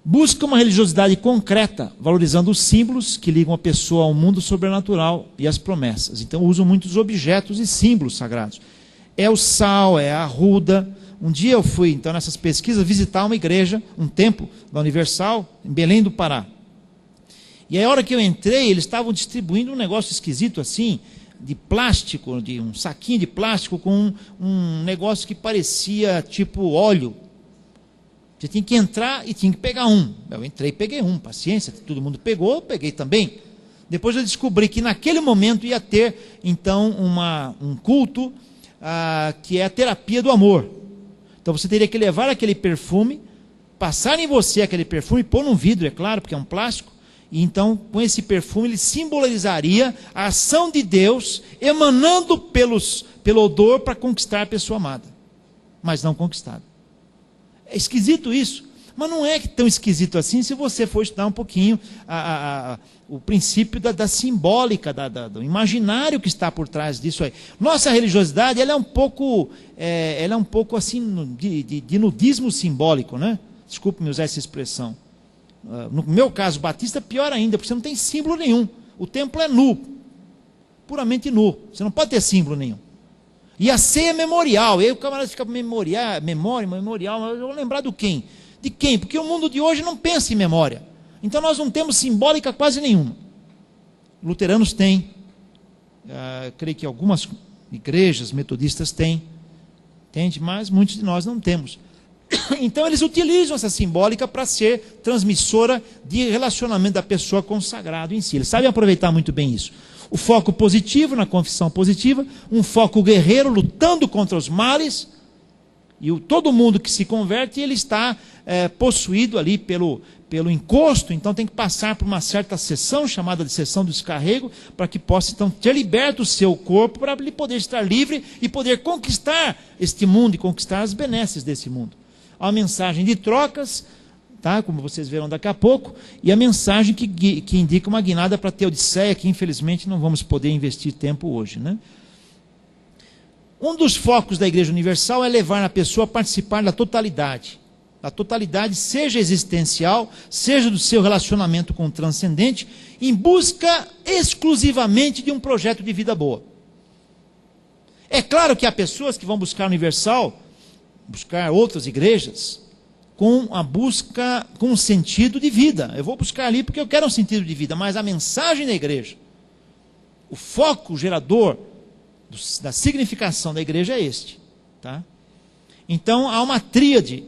Busca uma religiosidade concreta, valorizando os símbolos que ligam a pessoa ao mundo sobrenatural e às promessas. Então usam muitos objetos e símbolos sagrados. É o sal, é a arruda. Um dia eu fui, então, nessas pesquisas, visitar uma igreja, um templo da Universal, em Belém do Pará. E aí, a hora que eu entrei, eles estavam distribuindo um negócio esquisito assim, de plástico, de um saquinho de plástico com um negócio que parecia tipo óleo. Você tinha que entrar e tinha que pegar um. Eu entrei e peguei um, paciência, todo mundo pegou, eu peguei também. Depois eu descobri que naquele momento ia ter, então, um culto que é a terapia do amor. Então você teria que levar aquele perfume, passar em você aquele perfume, pôr num vidro, é claro, porque é um plástico, e então com esse perfume ele simbolizaria a ação de Deus emanando pelo odor para conquistar a pessoa amada, mas não conquistada. É esquisito isso, mas não é tão esquisito assim se você for estudar um pouquinho o princípio da simbólica, do imaginário que está por trás disso aí. Nossa religiosidade ela é um pouco assim de nudismo simbólico, né? Desculpe-me usar essa expressão. No meu caso, batista, pior ainda, porque você não tem símbolo nenhum. O templo é nu, puramente nu. Você não pode ter símbolo nenhum. E a ceia é memorial. E aí o camarada fica memorial, mas eu vou lembrar do quem? De quem? Porque o mundo de hoje não pensa em memória. Então nós não temos simbólica quase nenhuma. Luteranos têm, creio que algumas igrejas metodistas têm, entende? Mas muitos de nós não temos. Então eles utilizam essa simbólica para ser transmissora de relacionamento da pessoa com o sagrado em si. Eles sabem aproveitar muito bem isso. O foco positivo na confissão positiva, um foco guerreiro lutando contra os males, e todo mundo que se converte, ele está possuído ali pelo encosto, então tem que passar por uma certa sessão, chamada de sessão do descarrego, para que possa então ter liberto o seu corpo, para ele poder estar livre e poder conquistar este mundo e conquistar as benesses desse mundo. Há uma mensagem de trocas, tá? Como vocês verão daqui a pouco, e a mensagem que indica uma guinada para a Teodiceia, que infelizmente não vamos poder investir tempo hoje, né? Um dos focos da Igreja Universal é levar a pessoa a participar da totalidade. A totalidade, seja existencial, seja do seu relacionamento com o transcendente, em busca exclusivamente de um projeto de vida boa. É claro que há pessoas que vão buscar a Universal, buscar outras igrejas, com a busca, com um sentido de vida. Eu vou buscar ali porque eu quero um sentido de vida, mas a mensagem da igreja, o foco gerador da significação da igreja é este, tá? Então há uma tríade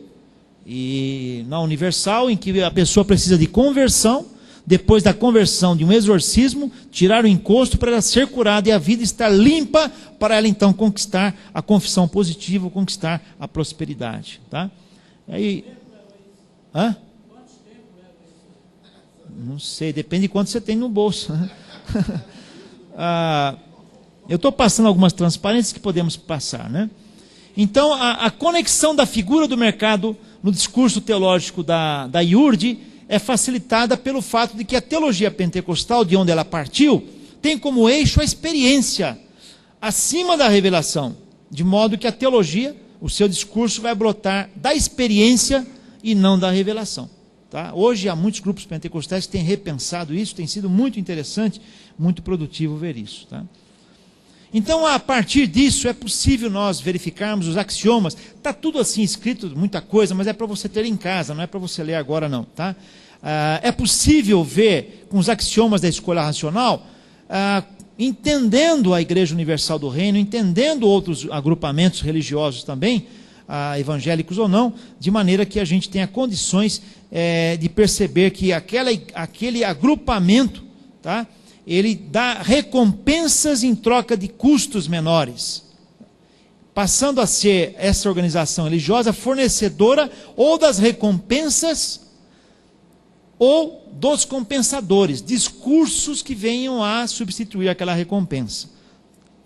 e na Universal em que a pessoa precisa de conversão, depois da conversão de um exorcismo, tirar o encosto para ela ser curada e a vida estar limpa para ela então conquistar a confissão positiva, conquistar a prosperidade, tá? Aí, não sei, depende de quanto você tem no bolso. Eu estou passando algumas transparências que podemos passar, né? Então, a conexão da figura do mercado no discurso teológico da IURD é facilitada pelo fato de que a teologia pentecostal, de onde ela partiu, tem como eixo a experiência, acima da revelação, de modo que a teologia, o seu discurso vai brotar da experiência e não da revelação. Tá? Hoje há muitos grupos pentecostais que têm repensado isso, tem sido muito interessante, muito produtivo ver isso. Tá? Então, a partir disso, é possível nós verificarmos os axiomas. Está tudo assim escrito, muita coisa, mas é para você ter em casa, não é para você ler agora não. Tá? É possível ver com os axiomas da escolha racional, entendendo a Igreja Universal do Reino, entendendo outros agrupamentos religiosos também, evangélicos ou não, de maneira que a gente tenha condições de perceber que aquele agrupamento, tá? Ele dá recompensas em troca de custos menores, passando a ser essa organização religiosa fornecedora ou das recompensas ou dos compensadores, discursos que venham a substituir aquela recompensa,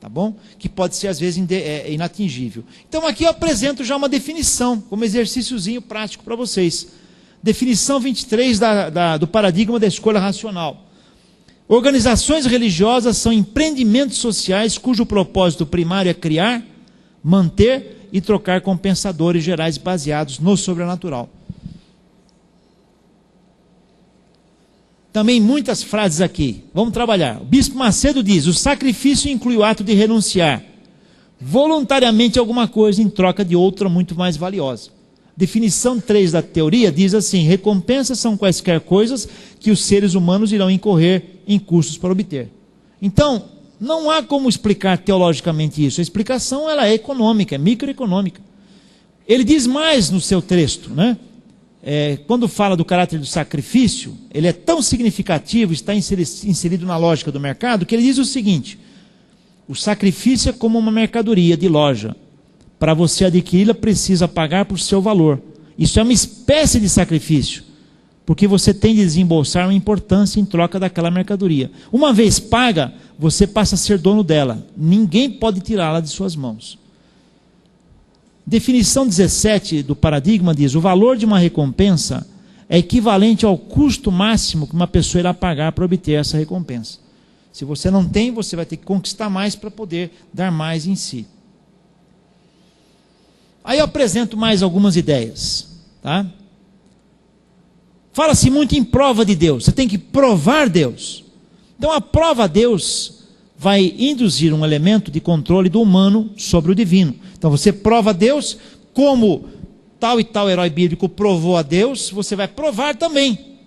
tá bom? Que pode ser às vezes inatingível. Então aqui eu apresento já uma definição, como exercíciozinho prático para vocês. Definição 23 do paradigma da escolha racional. Organizações religiosas são empreendimentos sociais cujo propósito primário é criar, manter e trocar compensadores gerais baseados no sobrenatural. Também muitas frases aqui. Vamos trabalhar. O Bispo Macedo diz: o sacrifício inclui o ato de renunciar voluntariamente a alguma coisa em troca de outra muito mais valiosa. Definição 3 da teoria diz assim: recompensas são quaisquer coisas que os seres humanos irão incorrer em custos para obter. Então, não há como explicar teologicamente isso. A explicação ela é econômica, é microeconômica. Ele diz mais no seu texto, né? Quando fala do caráter do sacrifício, ele é tão significativo, está inserido na lógica do mercado, que ele diz o seguinte: o sacrifício é como uma mercadoria de loja. Para você adquiri-la, precisa pagar por seu valor. Isso é uma espécie de sacrifício, porque você tem de desembolsar uma importância em troca daquela mercadoria. Uma vez paga, você passa a ser dono dela. Ninguém pode tirá-la de suas mãos. Definição 17 do paradigma diz: o valor de uma recompensa é equivalente ao custo máximo que uma pessoa irá pagar para obter essa recompensa. Se você não tem, você vai ter que conquistar mais para poder dar mais em si. Aí eu apresento mais algumas ideias, tá? Fala-se muito em prova de Deus. Você tem que provar Deus. Então a prova a Deus vai induzir um elemento de controle do humano sobre o divino. Então você prova a Deus, como tal e tal herói bíblico provou a Deus, você vai provar também.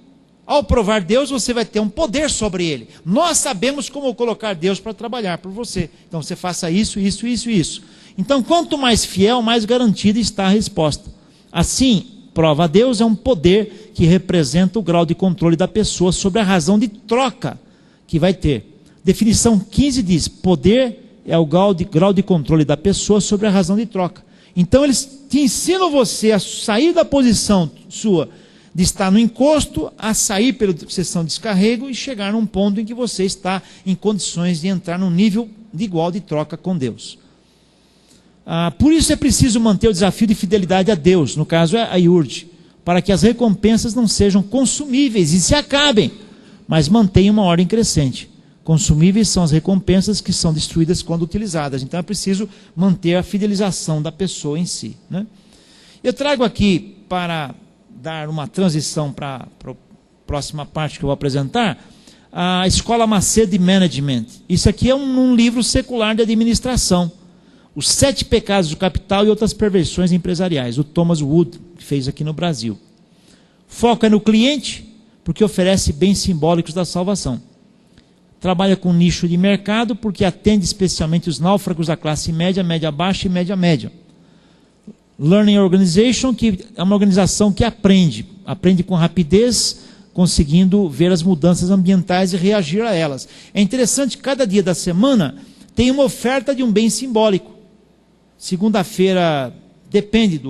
Ao provar Deus, você vai ter um poder sobre ele. Nós sabemos como colocar Deus para trabalhar por você. Então você faça isso, isso, isso e isso. Então quanto mais fiel, mais garantida está a resposta. Assim, prova a Deus é um poder que representa o grau de controle da pessoa sobre a razão de troca que vai ter. Definição 15 diz: poder é o grau de controle da pessoa sobre a razão de troca. Então eles te ensinam você a sair da posição sua de estar no encosto, a sair pela sessão de descarrego e chegar num ponto em que você está em condições de entrar num nível de igual de troca com Deus. Por isso é preciso manter o desafio de fidelidade a Deus, no caso é a IURD, para que as recompensas não sejam consumíveis e se acabem, mas mantenham uma ordem crescente. Consumíveis são as recompensas que são destruídas quando utilizadas. Então é preciso manter a fidelização da pessoa em si, né? Eu trago aqui, para dar uma transição para a próxima parte que eu vou apresentar, a Escola Macedo de Management. Isso aqui é um livro secular de administração. Os 7 pecados do capital e outras perversões empresariais. O Thomas Wood fez aqui no Brasil. Foca no cliente, porque oferece bens simbólicos da salvação. Trabalha com nicho de mercado, porque atende especialmente os náufragos da classe média, média baixa e média média. Learning Organization, que é uma organização que aprende com rapidez, conseguindo ver as mudanças ambientais e reagir a elas. É interessante que cada dia da semana tem uma oferta de um bem simbólico. Segunda-feira, depende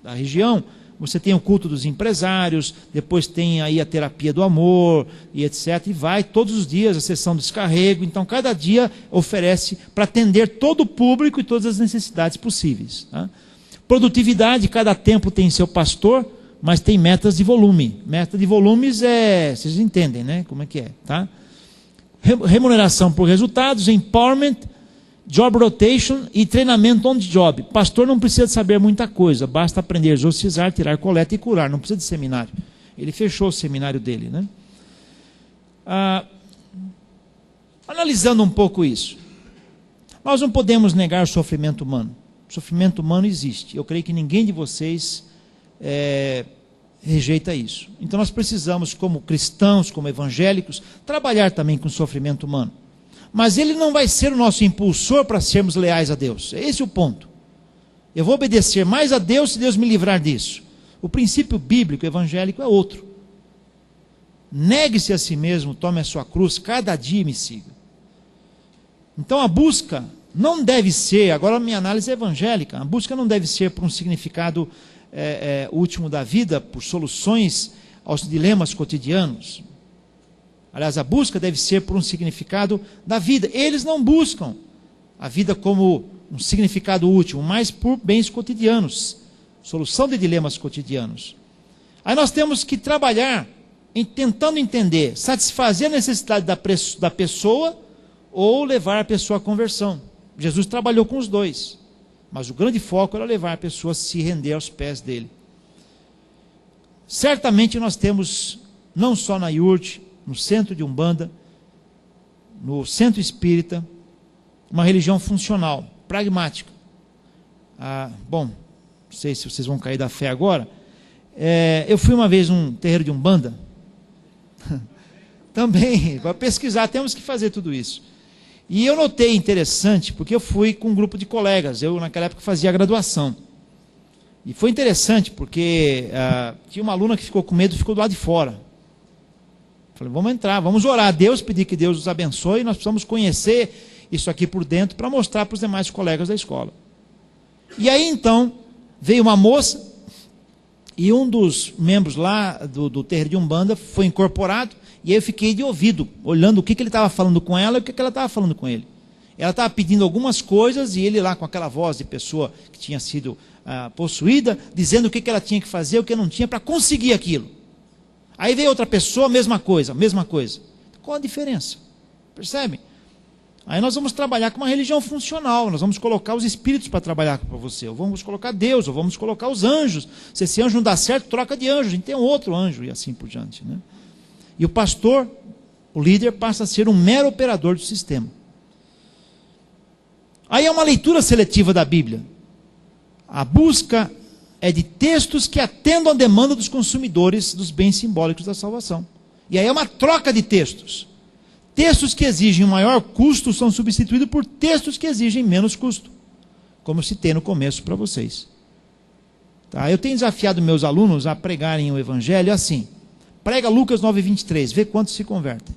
da região, você tem o culto dos empresários, depois tem aí a terapia do amor, e etc. E vai todos os dias a sessão do descarrego. Então, cada dia oferece para atender todo o público e todas as necessidades possíveis, tá? Produtividade, cada templo tem seu pastor, mas tem metas de volume. Meta de volumes vocês entendem, né? Como é que é, tá? Remuneração por resultados, empowerment, job rotation e treinamento on the job. Pastor não precisa saber muita coisa, basta aprender a exorcizar, tirar coleta e curar, não precisa de seminário. Ele fechou o seminário dele, né? Analisando um pouco isso, nós não podemos negar o sofrimento humano. O sofrimento humano existe. Eu creio que ninguém de vocês rejeita isso. Então nós precisamos, como cristãos, como evangélicos, trabalhar também com o sofrimento humano. Mas ele não vai ser o nosso impulsor para sermos leais a Deus. Esse é o ponto. Eu vou obedecer mais a Deus se Deus me livrar disso. O princípio bíblico evangélico é outro. Negue-se a si mesmo, tome a sua cruz, cada dia me siga. Então a busca não deve ser, agora a minha análise é evangélica, a busca não deve ser por um significado último da vida, por soluções aos dilemas cotidianos. Aliás, a busca deve ser por um significado da vida. Eles não buscam a vida como um significado último, mas por bens cotidianos, solução de dilemas cotidianos. Aí nós temos que trabalhar tentando entender, satisfazer a necessidade da pessoa ou levar a pessoa à conversão. Jesus trabalhou com os dois, mas o grande foco era levar a pessoa a se render aos pés dele. Certamente nós temos, não só na IURT, no centro de Umbanda, no centro espírita, uma religião funcional, pragmática. Bom, não sei se vocês vão cair da fé agora. Eu fui uma vez num terreiro de Umbanda. Também, para pesquisar, temos que fazer tudo isso. E eu notei interessante, porque eu fui com um grupo de colegas, eu naquela época fazia graduação. E foi interessante, porque tinha uma aluna que ficou com medo e ficou do lado de fora. Falei, vamos entrar, vamos orar a Deus, pedir que Deus nos abençoe, nós precisamos conhecer isso aqui por dentro para mostrar para os demais colegas da escola. E aí então, veio uma moça, e um dos membros lá do terreiro de Umbanda foi incorporado, e aí eu fiquei de ouvido, olhando o que ele estava falando com ela e o que ela estava falando com ele. Ela estava pedindo algumas coisas, e ele lá com aquela voz de pessoa que tinha sido possuída, dizendo o que ela tinha que fazer, o que não tinha para conseguir aquilo. Aí veio outra pessoa, mesma coisa. Qual a diferença? Percebem? Aí nós vamos trabalhar com uma religião funcional, nós vamos colocar os espíritos para trabalhar para você, ou vamos colocar Deus, ou vamos colocar os anjos. Se esse anjo não dá certo, troca de anjo, a gente tem um outro anjo, e assim por diante, né? E o pastor, o líder, passa a ser um mero operador do sistema. Aí é uma leitura seletiva da Bíblia. A busca é de textos que atendam à demanda dos consumidores dos bens simbólicos da salvação. E aí é uma troca de textos. Textos que exigem um maior custo são substituídos por textos que exigem menos custo, como eu citei no começo para vocês. Tá? Eu tenho desafiado meus alunos a pregarem o Evangelho assim. Prega Lucas 9:23, vê quantos se convertem.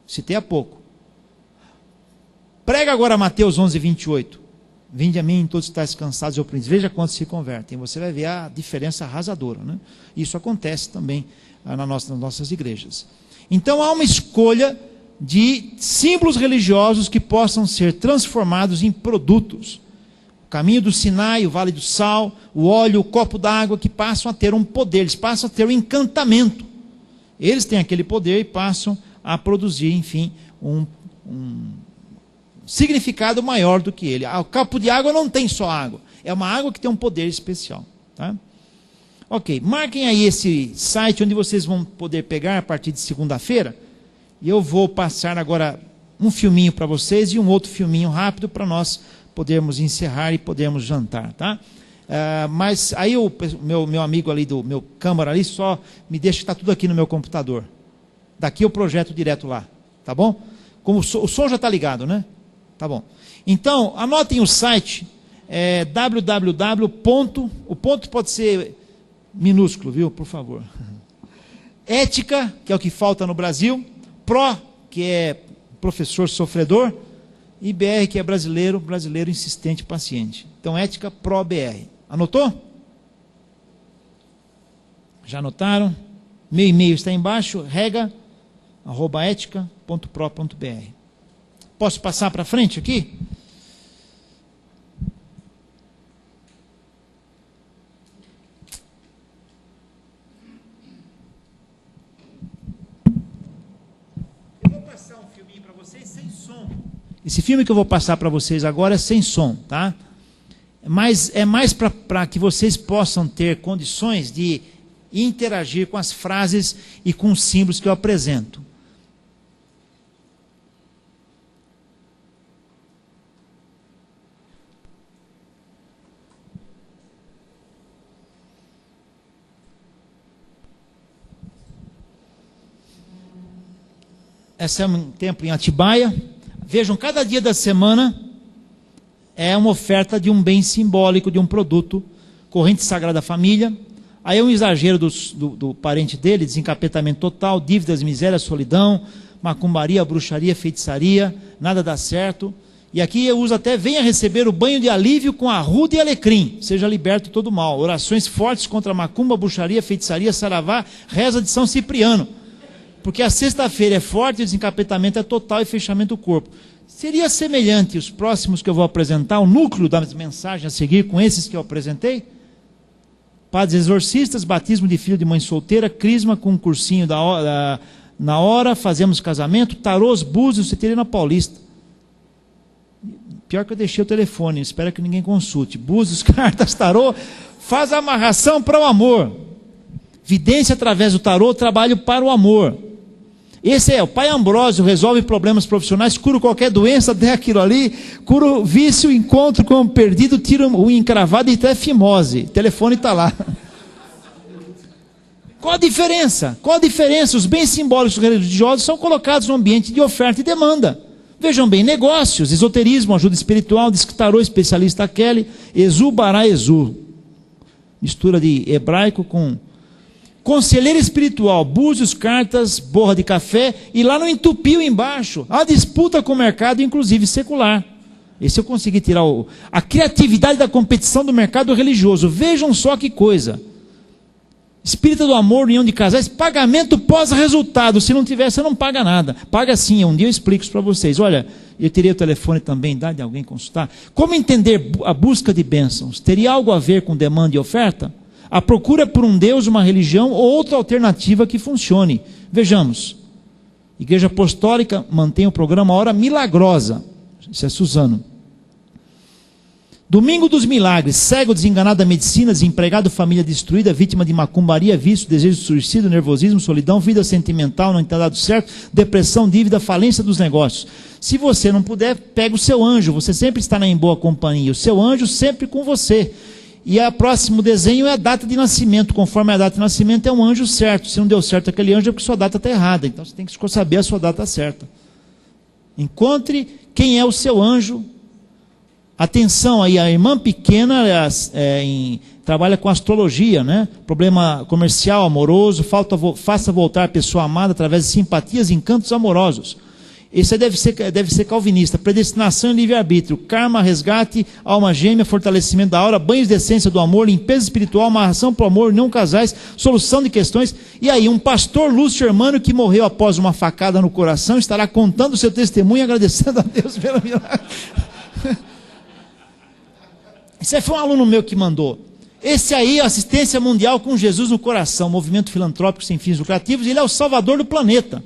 Citei há pouco. Prega agora Mateus 11:28. Vinde a mim, todos estáis cansados e oprimidos. Veja quantos se convertem. Você vai ver a diferença arrasadora, né? Isso acontece também nas nossas igrejas. Então há uma escolha de símbolos religiosos que possam ser transformados em produtos. O caminho do Sinai, o vale do sal, o óleo, o copo d'água, que passam a ter um poder, eles passam a ter um encantamento. Eles têm aquele poder e passam a produzir, enfim, um significado maior do que ele. O copo de água não tem só água, é uma água que tem um poder especial. Tá? Ok, marquem aí esse site onde vocês vão poder pegar a partir de segunda-feira, e eu vou passar agora um filminho para vocês e um outro filminho rápido para nós podermos encerrar e podermos jantar, tá? Mas aí o meu amigo ali, do meu câmara ali, só me deixa que está tudo aqui no meu computador. Daqui eu projeto direto lá, tá bom? Como o som já está ligado, né? Tá bom. Então, anotem o site, www. O ponto pode ser minúsculo, viu? Por favor. Ética, que é o que falta no Brasil. Pro, que é professor sofredor. E BR, que é brasileiro insistente, paciente. Então, Ética Pro BR. Anotou? Já anotaram? Meu e-mail está embaixo, rega@etica.pro.br. Posso passar para frente aqui? Eu vou passar um filminho para vocês sem som. Esse filme que eu vou passar para vocês agora é sem som, tá? Mas é mais para que vocês possam ter condições de interagir com as frases e com os símbolos que eu apresento. Esse é um templo em Atibaia. Vejam, cada dia da semana é uma oferta de um bem simbólico, de um produto, corrente sagrada da família. Aí é um exagero do parente dele, desencapetamento total, dívidas, miséria, solidão, macumbaria, bruxaria, feitiçaria, nada dá certo. E aqui eu uso até, venha receber o banho de alívio com arruda e alecrim, seja liberto de todo mal. Orações fortes contra macumba, bruxaria, feitiçaria, saravá, reza de São Cipriano. Porque a sexta-feira é forte, o desencapetamento é total e fechamento do corpo. Seria semelhante os próximos que eu vou apresentar, o núcleo das mensagens a seguir com esses que eu apresentei? Padres exorcistas, batismo de filho de mãe solteira, crisma com um cursinho na hora, fazemos casamento, tarôs, búzios, você teria na Paulista. Pior que eu deixei o telefone, espero que ninguém consulte. Búzios, cartas, tarô, faz a amarração para o amor. Vidência através do tarô, trabalho para o amor. Esse é o Pai Ambrósio, resolve problemas profissionais, cura qualquer doença, até aquilo ali, cura o vício, encontro com o perdido, tira o encravado e até fimose. O telefone está lá. Qual a diferença? Qual a diferença? Os bens simbólicos religiosos são colocados no ambiente de oferta e demanda. Vejam bem, negócios, esoterismo, ajuda espiritual, diz que tarô, especialista Kelly, Exu, Bará, Exu. Mistura de hebraico com conselheiro espiritual, búzios, cartas, borra de café, e lá no entupiu embaixo, a disputa com o mercado, inclusive secular. Esse eu consegui tirar a criatividade da competição do mercado religioso. Vejam só que coisa. Espírita do amor, união de casais, pagamento pós-resultado. Se não tiver, você não paga nada. Paga sim, um dia eu explico isso para vocês. Olha, eu teria o telefone também, dá de alguém consultar. Como entender a busca de bênçãos? Teria algo a ver com demanda e oferta? A procura por um Deus, uma religião ou outra alternativa que funcione. Vejamos. Igreja Apostólica mantém o programa Hora Milagrosa. Isso é Suzano. Domingo dos Milagres, cego, desenganado da medicina, desempregado, família destruída, vítima de macumbaria, vício, desejo de suicídio, nervosismo, solidão, vida sentimental, não está dado certo, depressão, dívida, falência dos negócios. Se você não puder, pega o seu anjo, você sempre está em boa companhia, o seu anjo sempre com você. E o próximo desenho é a data de nascimento, conforme a data de nascimento é um anjo certo. Se não deu certo aquele anjo é porque sua data está errada, então você tem que saber a sua data certa. Encontre quem é o seu anjo. Atenção aí, a irmã pequena trabalha com astrologia, né? Problema comercial, amoroso, faça voltar a pessoa amada através de simpatias e encantos amorosos. Esse deve ser calvinista. Predestinação e livre-arbítrio, karma, resgate, alma gêmea, fortalecimento da aura, banhos de essência do amor, limpeza espiritual, amarração para o amor, não casais, solução de questões. E aí, um pastor Lúcio Hermano que morreu após uma facada no coração, estará contando o seu testemunho e agradecendo a Deus pelo milagre. Esse aí foi um aluno meu que mandou. Esse aí é Assistência Mundial com Jesus no Coração, movimento filantrópico sem fins lucrativos, ele é o salvador do planeta.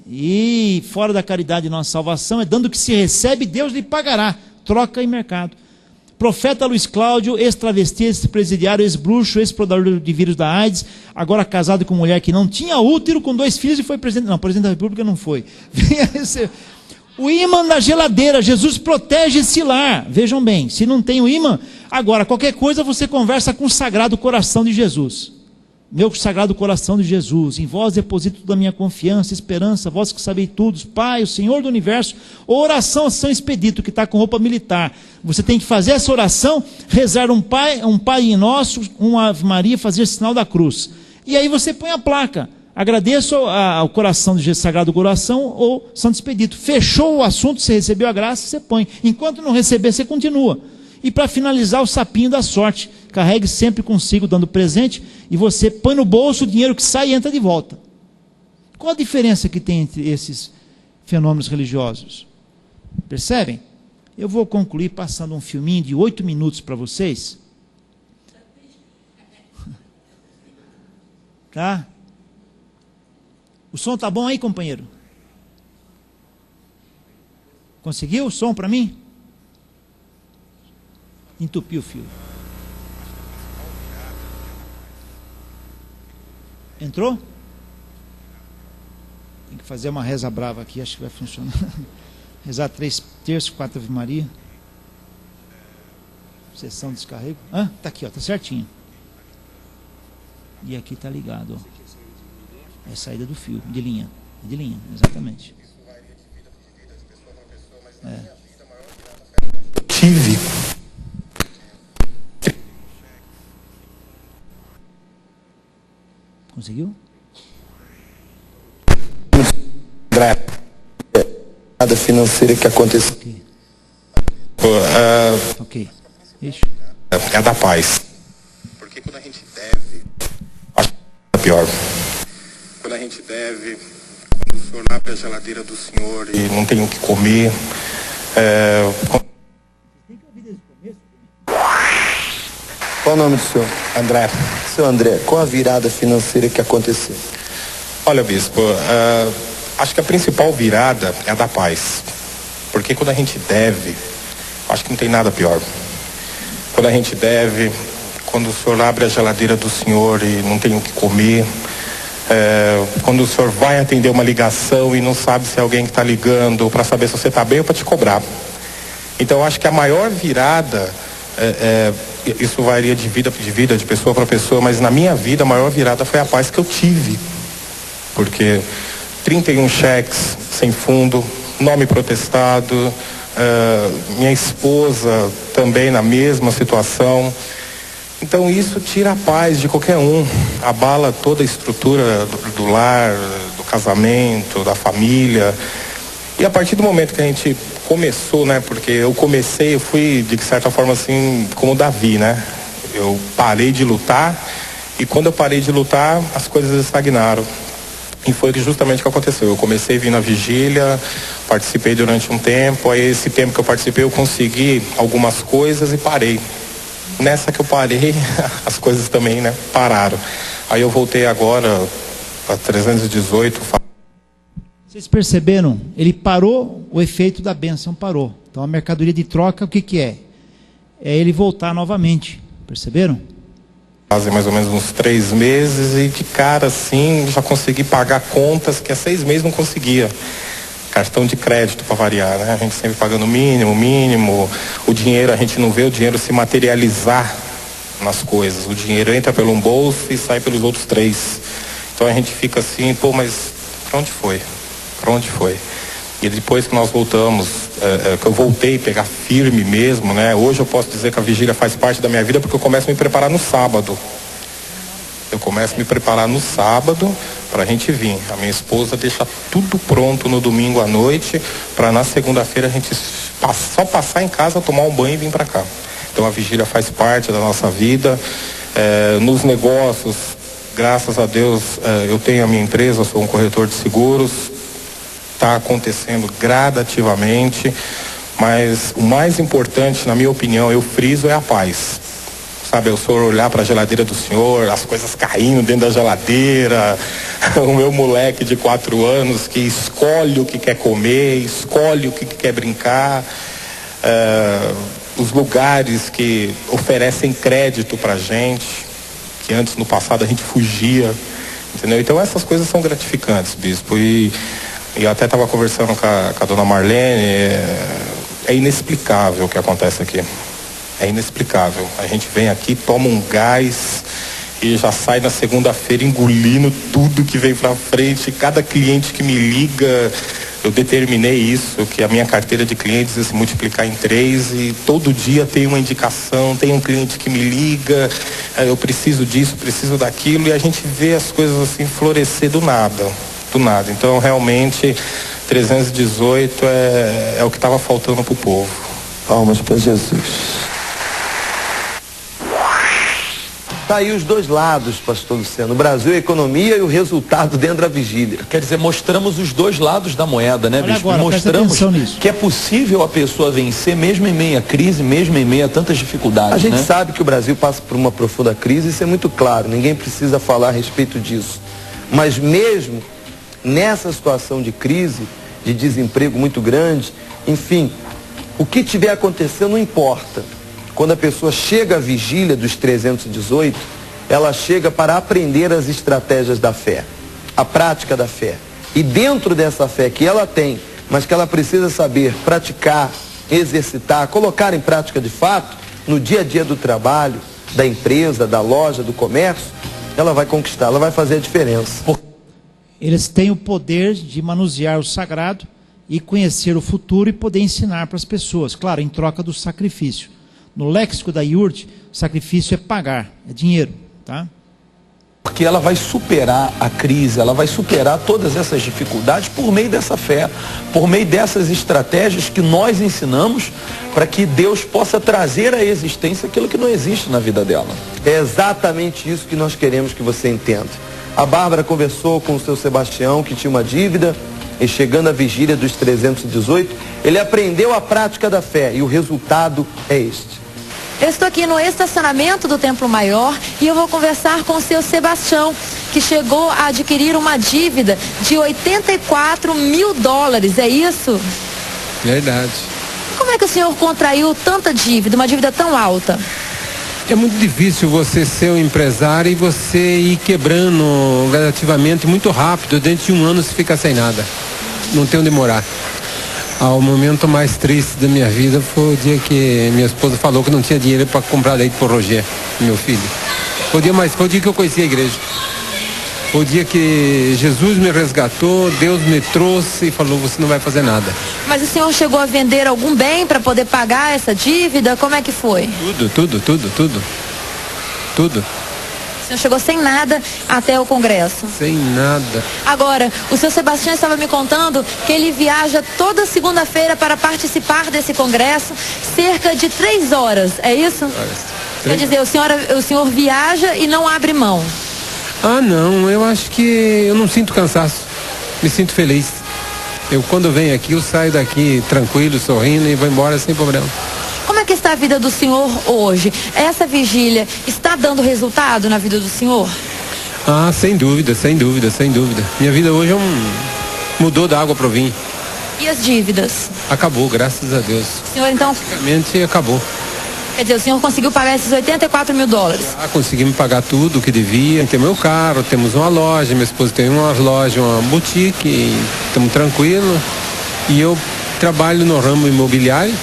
E fora da caridade e nossa salvação, é dando o que se recebe, Deus lhe pagará. Troca e mercado. Profeta Luiz Cláudio, ex-travesti, ex-presidiário, ex-bruxo, ex-prodador de vírus da AIDS, agora casado com mulher que não tinha útero, com 2 filhos e foi presidente. Não, presidente da República não foi. O ímã da geladeira, Jesus protege esse lar. Vejam bem, se não tem o ímã, agora qualquer coisa você conversa com o Sagrado Coração de Jesus. Meu Sagrado Coração de Jesus, em vós deposito toda a minha confiança, esperança, vós que sabeis tudo, Pai, o Senhor do Universo, oração a São Expedito, que está com roupa militar. Você tem que fazer essa oração, rezar um Pai Nosso, uma Ave Maria, fazer sinal da cruz. E aí você põe a placa. Agradeço ao coração de Jesus, Sagrado Coração ou Santo Expedito. Fechou o assunto, você recebeu a graça, você põe. Enquanto não receber, você continua. E para finalizar, o sapinho da sorte. Carregue sempre consigo, dando presente, e você põe no bolso o dinheiro que sai e entra de volta. Qual a diferença que tem entre esses fenômenos religiosos? Percebem? Eu vou concluir passando um filminho de 8 minutos para vocês. Tá? O som tá bom aí, companheiro? Conseguiu o som para mim? Entupiu o fio. Entrou? Tem que fazer uma reza brava aqui, acho que vai funcionar. Rezar 3 terços, 4 Ave Maria. Sessão de descarrego. Ah, tá aqui, ó, tá certinho. E aqui tá ligado, ó. É saída do fio, de linha, exatamente. Tive. Conseguiu? Nada financeira que aconteceu. Ok. Isso. É da paz. Porque quando a gente deve, acho que é pior. Quando a gente deve, quando o senhor abre a geladeira do senhor e não tem o que comer, Qual o nome do senhor? André. Seu André, qual a virada financeira que aconteceu? Olha, bispo, acho que a principal virada é a da paz. Porque quando a gente deve, acho que não tem nada pior. Quando a gente deve, quando o senhor abre a geladeira do senhor e não tem o que comer, quando o senhor vai atender uma ligação e não sabe se é alguém que está ligando para saber se você está bem ou para te cobrar. Então, eu acho que a maior virada, isso varia de vida, de pessoa para pessoa, mas na minha vida a maior virada foi a paz que eu tive. Porque 31 cheques sem fundo, nome protestado, minha esposa também na mesma situação. Então isso tira a paz de qualquer um, abala toda a estrutura do lar, do casamento, da família. E a partir do momento que a gente começou, né, porque eu fui de certa forma assim como Davi, né? Eu parei de lutar e quando eu parei de lutar, as coisas estagnaram. E foi justamente o que aconteceu. Eu comecei a vir na vigília, participei durante um tempo, aí esse tempo que eu participei eu consegui algumas coisas e parei. Nessa que eu parei, as coisas também, né, pararam. Aí eu voltei agora para 318. Vocês perceberam? Ele parou, o efeito da bênção parou. Então a mercadoria de troca, o que é? É ele voltar novamente. Perceberam? Fazem mais ou menos uns 3 meses e de cara assim já consegui pagar contas que há 6 meses não conseguia. Cartão de crédito para variar, né? A gente sempre pagando mínimo. O dinheiro, a gente não vê o dinheiro se materializar nas coisas. O dinheiro entra pelo um bolso e sai pelos outros 3. Então a gente fica assim, pô, mas para onde foi? Para onde foi? E depois que nós voltamos, que eu voltei a pegar firme mesmo, né? Hoje eu posso dizer que a vigília faz parte da minha vida porque eu começo a me preparar no sábado. Eu começo a me preparar no sábado para a gente vir. A minha esposa deixa tudo pronto no domingo à noite para na segunda-feira a gente só passar em casa, tomar um banho e vir para cá. Então a vigília faz parte da nossa vida. Nos negócios, graças a Deus, eu tenho a minha empresa, eu sou um corretor de seguros. Está acontecendo gradativamente, mas o mais importante, na minha opinião, eu friso, é a paz. Sabe, o senhor olhar para a geladeira do senhor, as coisas caindo dentro da geladeira, o meu moleque de 4 anos que escolhe o que quer comer, escolhe o que quer brincar, os lugares que oferecem crédito para a gente, que antes, no passado, a gente fugia, entendeu? Então essas coisas são gratificantes, bispo, e eu até estava conversando com a dona Marlene, é inexplicável o que acontece aqui. É inexplicável. A gente vem aqui, toma um gás e já sai na segunda-feira engolindo tudo que vem pra frente. Cada cliente que me liga, eu determinei isso, que a minha carteira de clientes ia se multiplicar em 3 e todo dia tem uma indicação, tem um cliente que me liga, eu preciso disso, preciso daquilo, e a gente vê as coisas assim florescer do nada. Então realmente 318 é o que estava faltando para o povo. Palmas para Jesus. Tá aí os dois lados, pastor Luciano. O Brasil, a economia e o resultado dentro da vigília. Quer dizer, mostramos os dois lados da moeda, né, bispo? Agora, mostramos que é possível a pessoa vencer mesmo em meio à crise, mesmo em meio a tantas dificuldades. A gente sabe que o Brasil passa por uma profunda crise, isso é muito claro. Ninguém precisa falar a respeito disso. Mas mesmo nessa situação de crise, de desemprego muito grande, enfim, o que tiver acontecendo não importa. Quando a pessoa chega à vigília dos 318, ela chega para aprender as estratégias da fé, a prática da fé. E dentro dessa fé que ela tem, mas que ela precisa saber praticar, exercitar, colocar em prática de fato, no dia a dia do trabalho, da empresa, da loja, do comércio, ela vai conquistar, ela vai fazer a diferença. Eles têm o poder de manusear o sagrado e conhecer o futuro e poder ensinar para as pessoas, claro, em troca do sacrifício. No léxico da IURD, o sacrifício é pagar, é dinheiro, tá? Porque ela vai superar a crise, ela vai superar todas essas dificuldades por meio dessa fé, por meio dessas estratégias que nós ensinamos para que Deus possa trazer à existência aquilo que não existe na vida dela. É exatamente isso que nós queremos que você entenda. A Bárbara conversou com o seu Sebastião, que tinha uma dívida, e chegando à vigília dos 318, ele aprendeu a prática da fé e o resultado é este. Eu estou aqui no estacionamento do Templo Maior e eu vou conversar com o seu Sebastião, que chegou a adquirir uma dívida de $84 mil, é isso? Verdade. Como é que o senhor contraiu tanta dívida, uma dívida tão alta? É muito difícil você ser um empresário e você ir quebrando gradativamente muito rápido. Dentro de um ano você fica sem nada. Não tem onde morar. O momento mais triste da minha vida foi o dia que minha esposa falou que não tinha dinheiro para comprar leite pro Roger, meu filho. Foi o dia que eu conheci a igreja. Foi o dia que Jesus me resgatou, Deus me trouxe e falou, você não vai fazer nada. Mas o senhor chegou a vender algum bem para poder pagar essa dívida? Como é que foi? Tudo. O senhor chegou sem nada até o Congresso? Sem nada. Agora, o seu Sebastião estava me contando que ele viaja toda segunda-feira para participar desse Congresso, cerca de 3 horas, é isso? Quer dizer, o senhor viaja e não abre mão. Ah, não, eu acho que eu não sinto cansaço, me sinto feliz. Quando venho aqui, eu saio daqui tranquilo, sorrindo e vou embora sem problema. Como é que está a vida do senhor hoje? Essa vigília está dando resultado na vida do senhor? Ah, sem dúvida. Minha vida hoje mudou da água pro vinho. E as dívidas? Acabou, graças a Deus. O senhor então... Praticamente acabou. Quer dizer, o senhor conseguiu pagar esses $84 mil? Conseguimos pagar tudo o que devia. Tem meu carro, temos uma loja, minha esposa tem uma loja, uma boutique, estamos tranquilos. E eu trabalho no ramo imobiliário.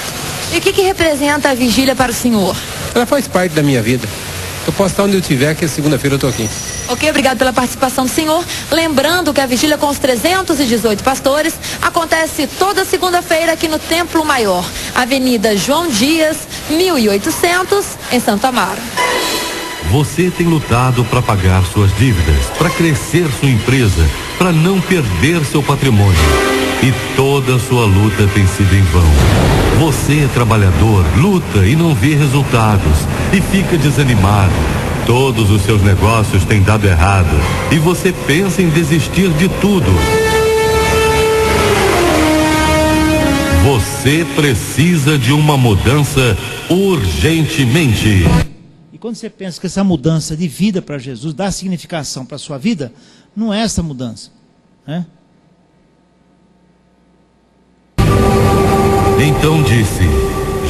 E o que representa a vigília para o senhor? Ela faz parte da minha vida. Eu posso estar onde eu estiver, que segunda-feira eu estou aqui. Ok, obrigado pela participação do senhor. Lembrando que a vigília com os 318 pastores acontece toda segunda-feira aqui no Templo Maior, Avenida João Dias, 1800, em Santo Amaro. Você tem lutado para pagar suas dívidas, para crescer sua empresa, para não perder seu patrimônio. E toda a sua luta tem sido em vão. Você é trabalhador, luta e não vê resultados e fica desanimado. Todos os seus negócios têm dado errado e você pensa em desistir de tudo. Você precisa de uma mudança urgentemente. E quando você pensa que essa mudança de vida para Jesus dá significação para a sua vida, não é essa mudança, né? Então disse,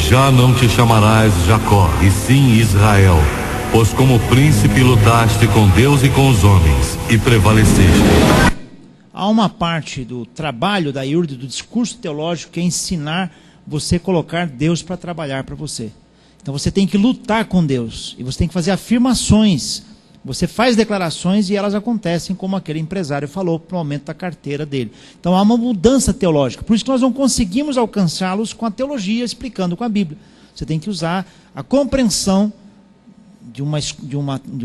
já não te chamarás Jacó, e sim Israel, pois como príncipe lutaste com Deus e com os homens, e prevaleceste. Há uma parte do trabalho da IURD, do discurso teológico, que é ensinar você a colocar Deus para trabalhar para você. Então você tem que lutar com Deus, e você tem que fazer afirmações. Você faz declarações e elas acontecem como aquele empresário falou para o aumento da carteira dele. Então há uma mudança teológica. Por isso que nós não conseguimos alcançá-los com a teologia, explicando com a Bíblia. Você tem que usar a compreensão de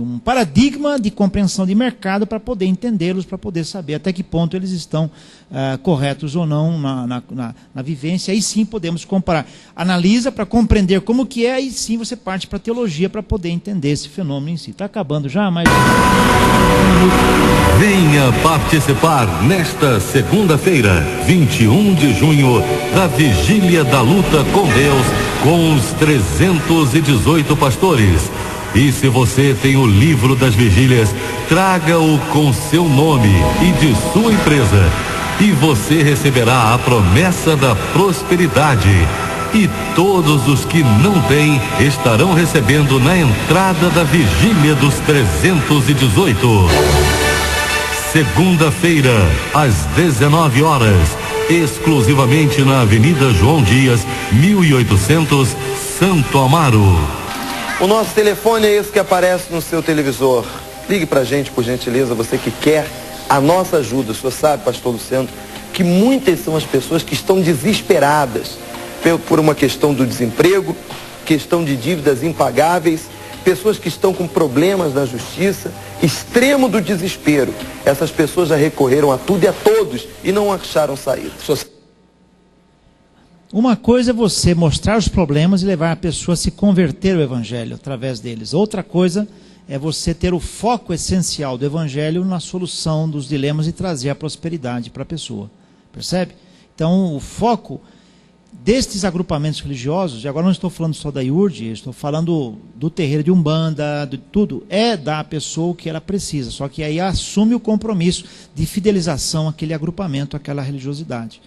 um paradigma de compreensão de mercado para poder entendê-los, para poder saber até que ponto eles estão corretos ou não na vivência. Aí sim podemos comparar. Analisa para compreender como que é, aí sim você parte para a teologia para poder entender esse fenômeno em si. Está acabando já, mas... Venha participar nesta segunda-feira, 21 de junho, da Vigília da Luta com Deus, com os 318 pastores. E se você tem o livro das vigílias, traga-o com seu nome e de sua empresa. E você receberá a promessa da prosperidade. E todos os que não têm estarão recebendo na entrada da vigília dos 318. Segunda-feira, às 19 horas, exclusivamente na Avenida João Dias, 1800, Santo Amaro. O nosso telefone é esse que aparece no seu televisor. Ligue pra gente, por gentileza, você que quer a nossa ajuda. O senhor sabe, pastor Luciano, que muitas são as pessoas que estão desesperadas por uma questão do desemprego, questão de dívidas impagáveis, pessoas que estão com problemas na justiça, extremo do desespero. Essas pessoas já recorreram a tudo e a todos e não acharam saída. Uma coisa é você mostrar os problemas e levar a pessoa a se converter ao Evangelho através deles. Outra coisa é você ter o foco essencial do Evangelho na solução dos dilemas e trazer a prosperidade para a pessoa. Percebe? Então o foco destes agrupamentos religiosos, e agora não estou falando só da IURD, estou falando do terreiro de Umbanda, de tudo, é dar à pessoa o que ela precisa, só que aí assume o compromisso de fidelização àquele agrupamento, àquela religiosidade,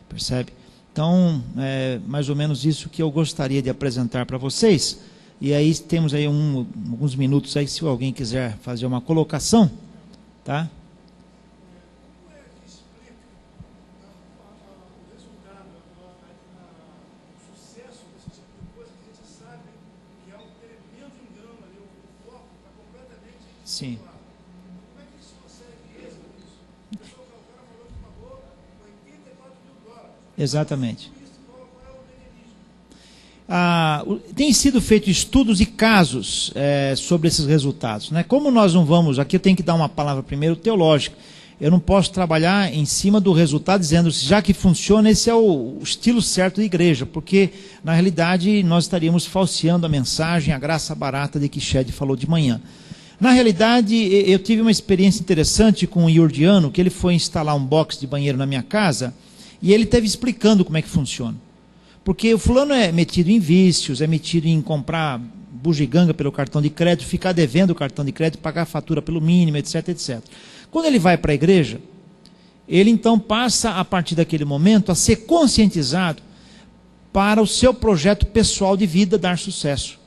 percebe? Então, é mais ou menos isso que eu gostaria de apresentar para vocês, e aí temos aí alguns minutos aí, se alguém quiser fazer uma colocação, tá? Sim. Exatamente. Tem sido feito estudos e casos sobre esses resultados, né? Como nós não vamos, aqui eu tenho que dar uma palavra primeiro teológica, eu não posso trabalhar em cima do resultado dizendo, já que funciona, esse é o estilo certo da igreja, porque na realidade nós estaríamos falseando a mensagem, a graça barata de que Shed falou de manhã. Na realidade, eu tive uma experiência interessante com um iurdiano, que ele foi instalar um box de banheiro na minha casa, e ele esteve explicando como é que funciona. Porque o fulano é metido em vícios, é metido em comprar bugiganga pelo cartão de crédito, ficar devendo o cartão de crédito, pagar a fatura pelo mínimo, etc, etc. Quando ele vai para a igreja, ele então passa, a partir daquele momento, a ser conscientizado para o seu projeto pessoal de vida dar sucesso.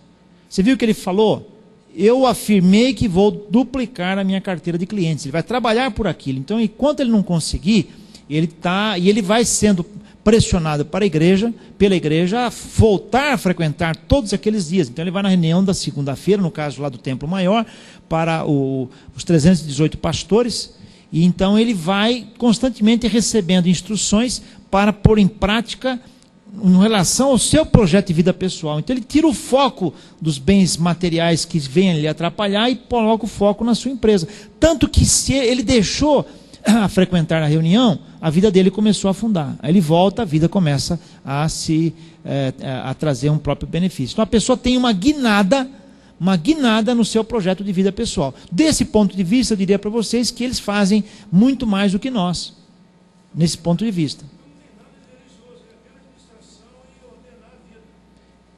Você viu o que ele falou? Eu afirmei que vou duplicar a minha carteira de clientes. Ele vai trabalhar por aquilo. Então, enquanto ele não conseguir, ele vai sendo pressionado pela igreja, a voltar a frequentar todos aqueles dias. Então, ele vai na reunião da segunda-feira, no caso lá do Templo Maior, para os 318 pastores, e então ele vai constantemente recebendo instruções para pôr em prática em relação ao seu projeto de vida pessoal. Então ele tira o foco dos bens materiais que vêm lhe atrapalhar e coloca o foco na sua empresa. Tanto que se ele deixou a frequentar a reunião, a vida dele começou a afundar. Aí ele volta, a vida começa a trazer um próprio benefício. Então a pessoa tem uma guinada no seu projeto de vida pessoal. Desse ponto de vista, eu diria para vocês que eles fazem muito mais do que nós, nesse ponto de vista.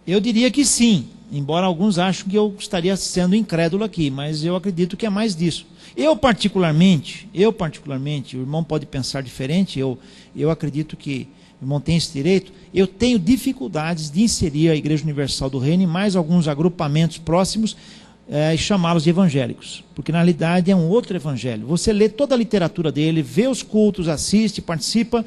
Eu diria que sim, embora alguns achem que eu estaria sendo incrédulo aqui, mas eu acredito que é mais disso. Eu particularmente, o irmão pode pensar diferente, eu acredito que o irmão tem esse direito, eu tenho dificuldades de inserir a Igreja Universal do Reino em mais alguns agrupamentos próximos e chamá-los de evangélicos, porque na realidade é um outro evangelho. Você lê toda a literatura dele, vê os cultos, assiste, participa.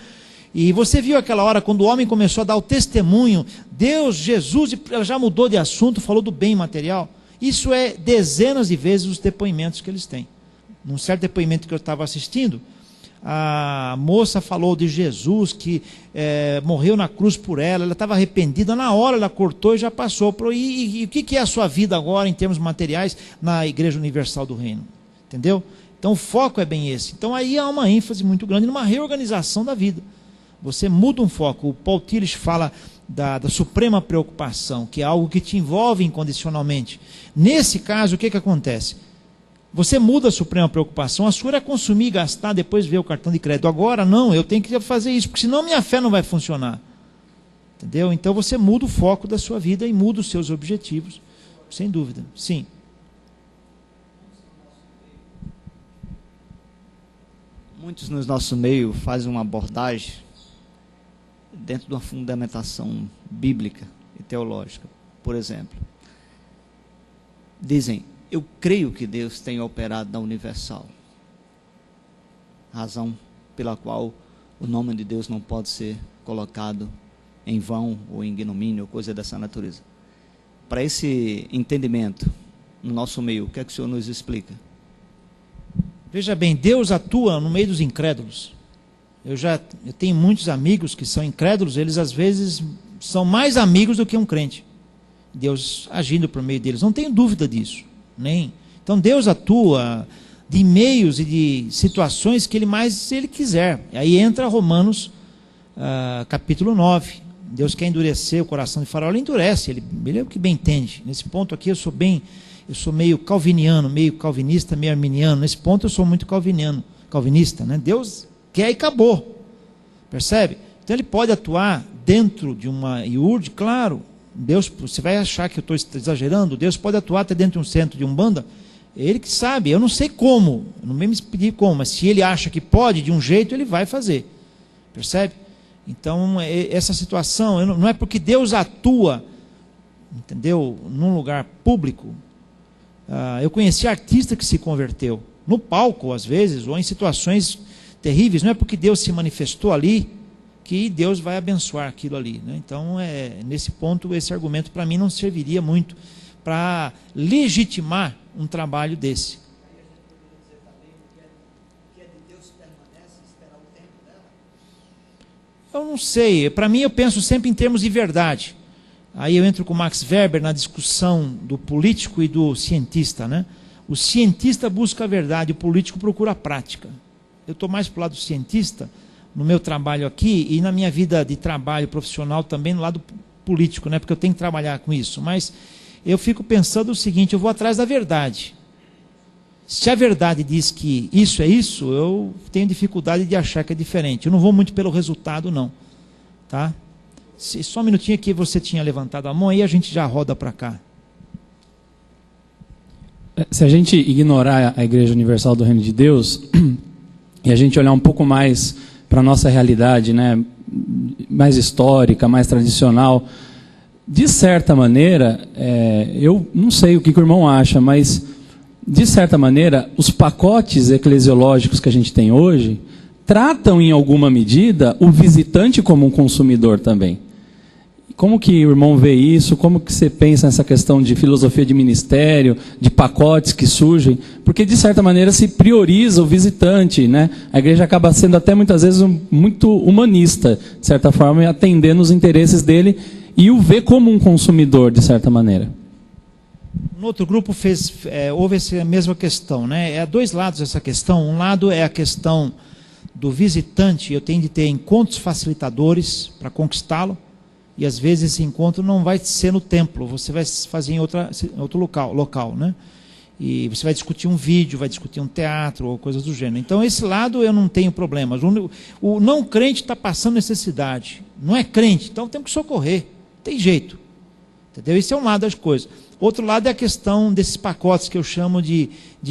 E você viu aquela hora, quando o homem começou a dar o testemunho, Deus, Jesus, ela já mudou de assunto, falou do bem material. Isso é dezenas de vezes os depoimentos que eles têm. Num certo depoimento que eu estava assistindo, a moça falou de Jesus, que morreu na cruz por ela estava arrependida, na hora ela cortou e já passou. E o que é a sua vida agora, em termos materiais, na Igreja Universal do Reino? Entendeu? Então o foco é bem esse. Então aí há uma ênfase muito grande numa reorganização da vida. Você muda um foco. O Paul Tillich fala da suprema preocupação, que é algo que te envolve incondicionalmente. Nesse caso, o que acontece? Você muda a suprema preocupação, a sua era consumir, gastar, depois ver o cartão de crédito. Agora não, eu tenho que fazer isso, porque senão minha fé não vai funcionar. Entendeu? Então você muda o foco da sua vida e muda os seus objetivos, sem dúvida. Sim. Muitos no nosso meio fazem uma abordagem dentro de uma fundamentação bíblica e teológica. Por exemplo, dizem, eu creio que Deus tem operado na Universal, razão pela qual o nome de Deus não pode ser colocado em vão ou em ignomínio ou coisa dessa natureza. Para esse entendimento no nosso meio, o que é que o Senhor nos explica? Veja bem, Deus atua no meio dos incrédulos. Eu tenho muitos amigos que são incrédulos, eles às vezes são mais amigos do que um crente. Deus agindo por meio deles, não tenho dúvida disso. Então Deus atua de meios e de situações que ele quiser. Aí entra Romanos capítulo 9. Deus quer endurecer o coração de Faraó, ele endurece, ele é o que bem entende. Nesse ponto aqui eu sou meio calviniano, meio calvinista, meio arminiano. Nesse ponto eu sou muito calvinista, né? Deus quer e acabou, percebe? Então ele pode atuar dentro de uma IURD, claro, Deus, você vai achar que eu estou exagerando, Deus pode atuar até dentro de um centro de Umbanda, Ele que sabe, eu não sei como, não vem me pedir como, mas se Ele acha que pode, de um jeito, Ele vai fazer, percebe? Então, essa situação, não é porque Deus atua, entendeu, num lugar público. Eu conheci artista que se converteu, no palco às vezes, ou em situações terríveis, não é porque Deus se manifestou ali, que Deus vai abençoar aquilo ali, né? Então, nesse ponto, esse argumento para mim não serviria muito para legitimar um trabalho desse. Eu não sei, para mim eu penso sempre em termos de verdade. Aí eu entro com o Max Weber na discussão do político e do cientista, né? O cientista busca a verdade, o político procura a prática. Eu estou mais para o lado do cientista, no meu trabalho aqui, e na minha vida de trabalho profissional também no lado político, né? Porque eu tenho que trabalhar com isso. Mas eu fico pensando o seguinte, eu vou atrás da verdade. Se a verdade diz que isso é isso, eu tenho dificuldade de achar que é diferente. Eu não vou muito pelo resultado, não. Tá? Só um minutinho aqui, você tinha levantado a mão, aí a gente já roda para cá. Se a gente ignorar a Igreja Universal do Reino de Deus, e a gente olhar um pouco mais para a nossa realidade, né, mais histórica, mais tradicional, de certa maneira, eu não sei o que o irmão acha, mas, de certa maneira, os pacotes eclesiológicos que a gente tem hoje tratam, em alguma medida, o visitante como um consumidor também. Como que o irmão vê isso? Como que você pensa nessa questão de filosofia de ministério, de pacotes que surgem? Porque, de certa maneira, se prioriza o visitante, né? A igreja acaba sendo até muitas vezes muito humanista, de certa forma, atendendo os interesses dele e o vê como um consumidor, de certa maneira. No outro grupo houve essa mesma questão, né? É a dois lados essa questão. Um lado é a questão do visitante, eu tenho de ter encontros facilitadores para conquistá-lo. E às vezes esse encontro não vai ser no templo, você vai fazer em outro local, né? E você vai discutir um vídeo, vai discutir um teatro ou coisas do gênero. Então esse lado eu não tenho problemas. O não crente está passando necessidade, não é crente, então temos que socorrer, tem jeito. Entendeu? Esse é um lado das coisas. Outro lado é a questão desses pacotes que eu chamo de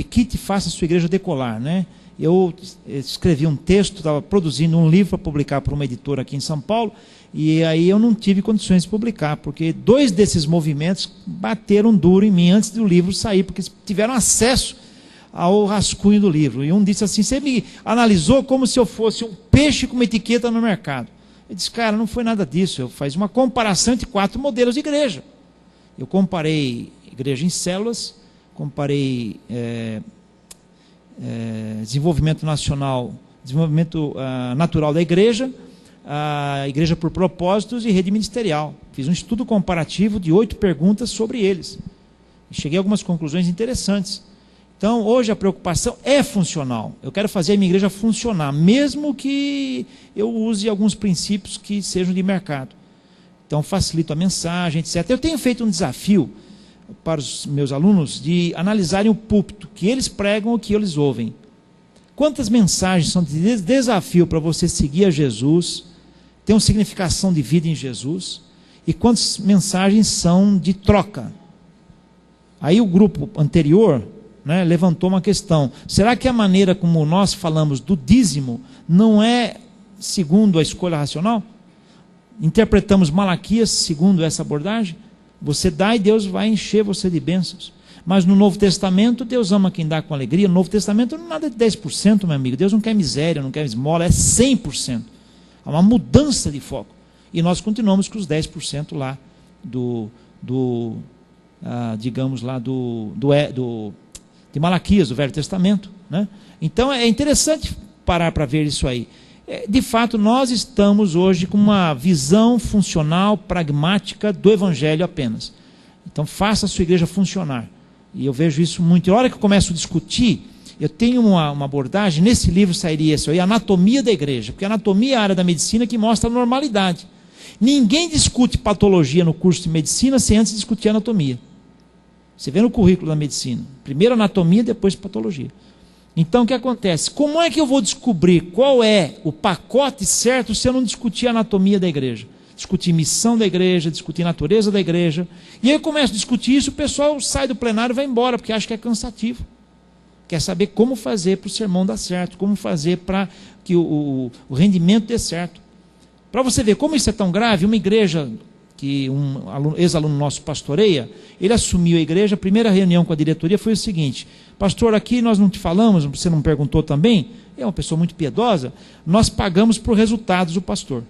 kit faça a sua igreja decolar, né? Eu escrevi um texto, estava produzindo um livro para publicar para uma editora aqui em São Paulo, e aí eu não tive condições de publicar, porque 2 desses movimentos bateram duro em mim antes do livro sair, porque tiveram acesso ao rascunho do livro. E um disse assim, você me analisou como se eu fosse um peixe com uma etiqueta no mercado. Eu disse, cara, não foi nada disso, eu fiz uma comparação entre 4 modelos de igreja. Eu comparei igreja em células, comparei desenvolvimento nacional, desenvolvimento natural da igreja, a igreja por propósitos e rede ministerial. Fiz um estudo comparativo de 8 perguntas sobre eles. E cheguei a algumas conclusões interessantes. Então, hoje a preocupação é funcional. Eu quero fazer a minha igreja funcionar, mesmo que eu use alguns princípios que sejam de mercado. Então, facilito a mensagem, etc. Eu tenho feito um desafio para os meus alunos de analisarem o púlpito, que eles pregam ou que eles ouvem. Quantas mensagens são de desafio para você seguir a Jesus, ter uma significação de vida em Jesus, e quantas mensagens são de troca? Aí o grupo anterior, né, levantou uma questão. Será que a maneira como nós falamos do dízimo não é segundo a escolha racional? Interpretamos Malaquias segundo essa abordagem? Você dá e Deus vai encher você de bênçãos. Mas no Novo Testamento, Deus ama quem dá com alegria. No Novo Testamento, não nada de 10%, meu amigo. Deus não quer miséria, não quer esmola, é 100%. Há uma mudança de foco. E nós continuamos com os 10% lá digamos lá, de Malaquias, do Velho Testamento, né? Então é interessante parar para ver isso aí. De fato, nós estamos hoje com uma visão funcional, pragmática do Evangelho apenas. Então faça a sua igreja funcionar. E eu vejo isso muito. E a hora que eu começo a discutir, eu tenho uma abordagem, nesse livro sairia isso aí, anatomia da igreja, porque a anatomia é a área da medicina que mostra a normalidade. Ninguém discute patologia no curso de medicina sem antes discutir anatomia. Você vê no currículo da medicina, primeiro anatomia, depois patologia. Então o que acontece? Como é que eu vou descobrir qual é o pacote certo se eu não discutir a anatomia da igreja? discutir missão da igreja, discutir natureza da igreja. E aí eu começo a discutir isso, o pessoal sai do plenário e vai embora, porque acha que é cansativo. Quer saber como fazer para o sermão dar certo, como fazer para que o rendimento dê certo. Para você ver como isso é tão grave, uma igreja que um ex-aluno nosso pastoreia, ele assumiu a igreja, a primeira reunião com a diretoria foi o seguinte: pastor, aqui nós não te falamos, você não perguntou também, é uma pessoa muito piedosa, nós pagamos por resultados o pastor.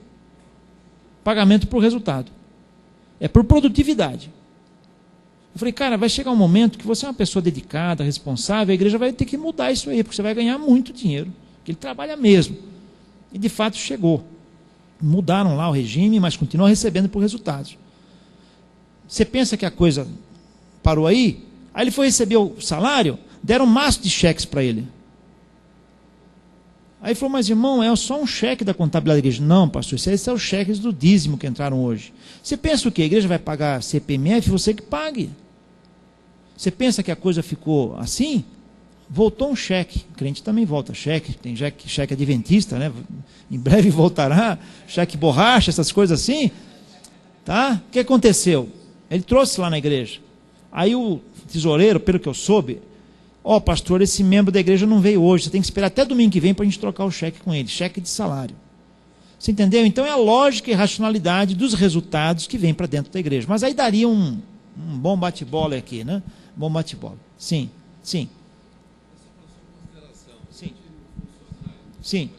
Pagamento por resultado. É por produtividade. Eu falei, cara, vai chegar um momento que você é uma pessoa dedicada, responsável, a igreja vai ter que mudar isso aí, porque você vai ganhar muito dinheiro, porque ele trabalha mesmo. E de fato chegou. Mudaram lá o regime, mas continuam recebendo por resultados. Você pensa que a coisa parou aí? Aí ele foi receber o salário, deram um maço de cheques para ele. Aí falou, mas irmão, é só um cheque da contabilidade da igreja. Não, pastor, esses são os cheques do dízimo que entraram hoje. Você pensa o quê? A igreja vai pagar CPMF? Você que pague. Você pensa que a coisa ficou assim? Voltou um cheque. O crente também volta cheque. Tem cheque adventista, né? Em breve voltará. Cheque borracha, essas coisas assim. Tá? O que aconteceu? Ele trouxe lá na igreja. Aí o tesoureiro, pelo que eu soube, ó, pastor, esse membro da igreja não veio hoje, você tem que esperar até domingo que vem para a gente trocar o cheque com ele, cheque de salário. Você entendeu? Então é a lógica e racionalidade dos resultados que vem para dentro da igreja. Mas aí daria um bom bate-bola aqui, né? Bom bate-bola. Sim, sim. Sim. Sim.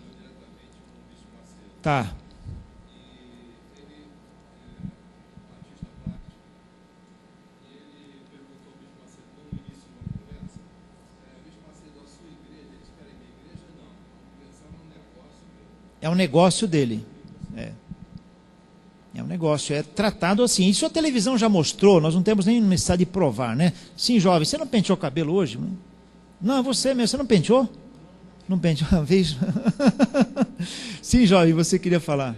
Tá. É um negócio dele. É um negócio, é tratado assim. Isso a televisão já mostrou, nós não temos nem necessidade de provar, né? Sim, jovem, você não penteou o cabelo hoje? Não, você mesmo, você não penteou? Não penteou uma vez? Sim, jovem, você queria falar.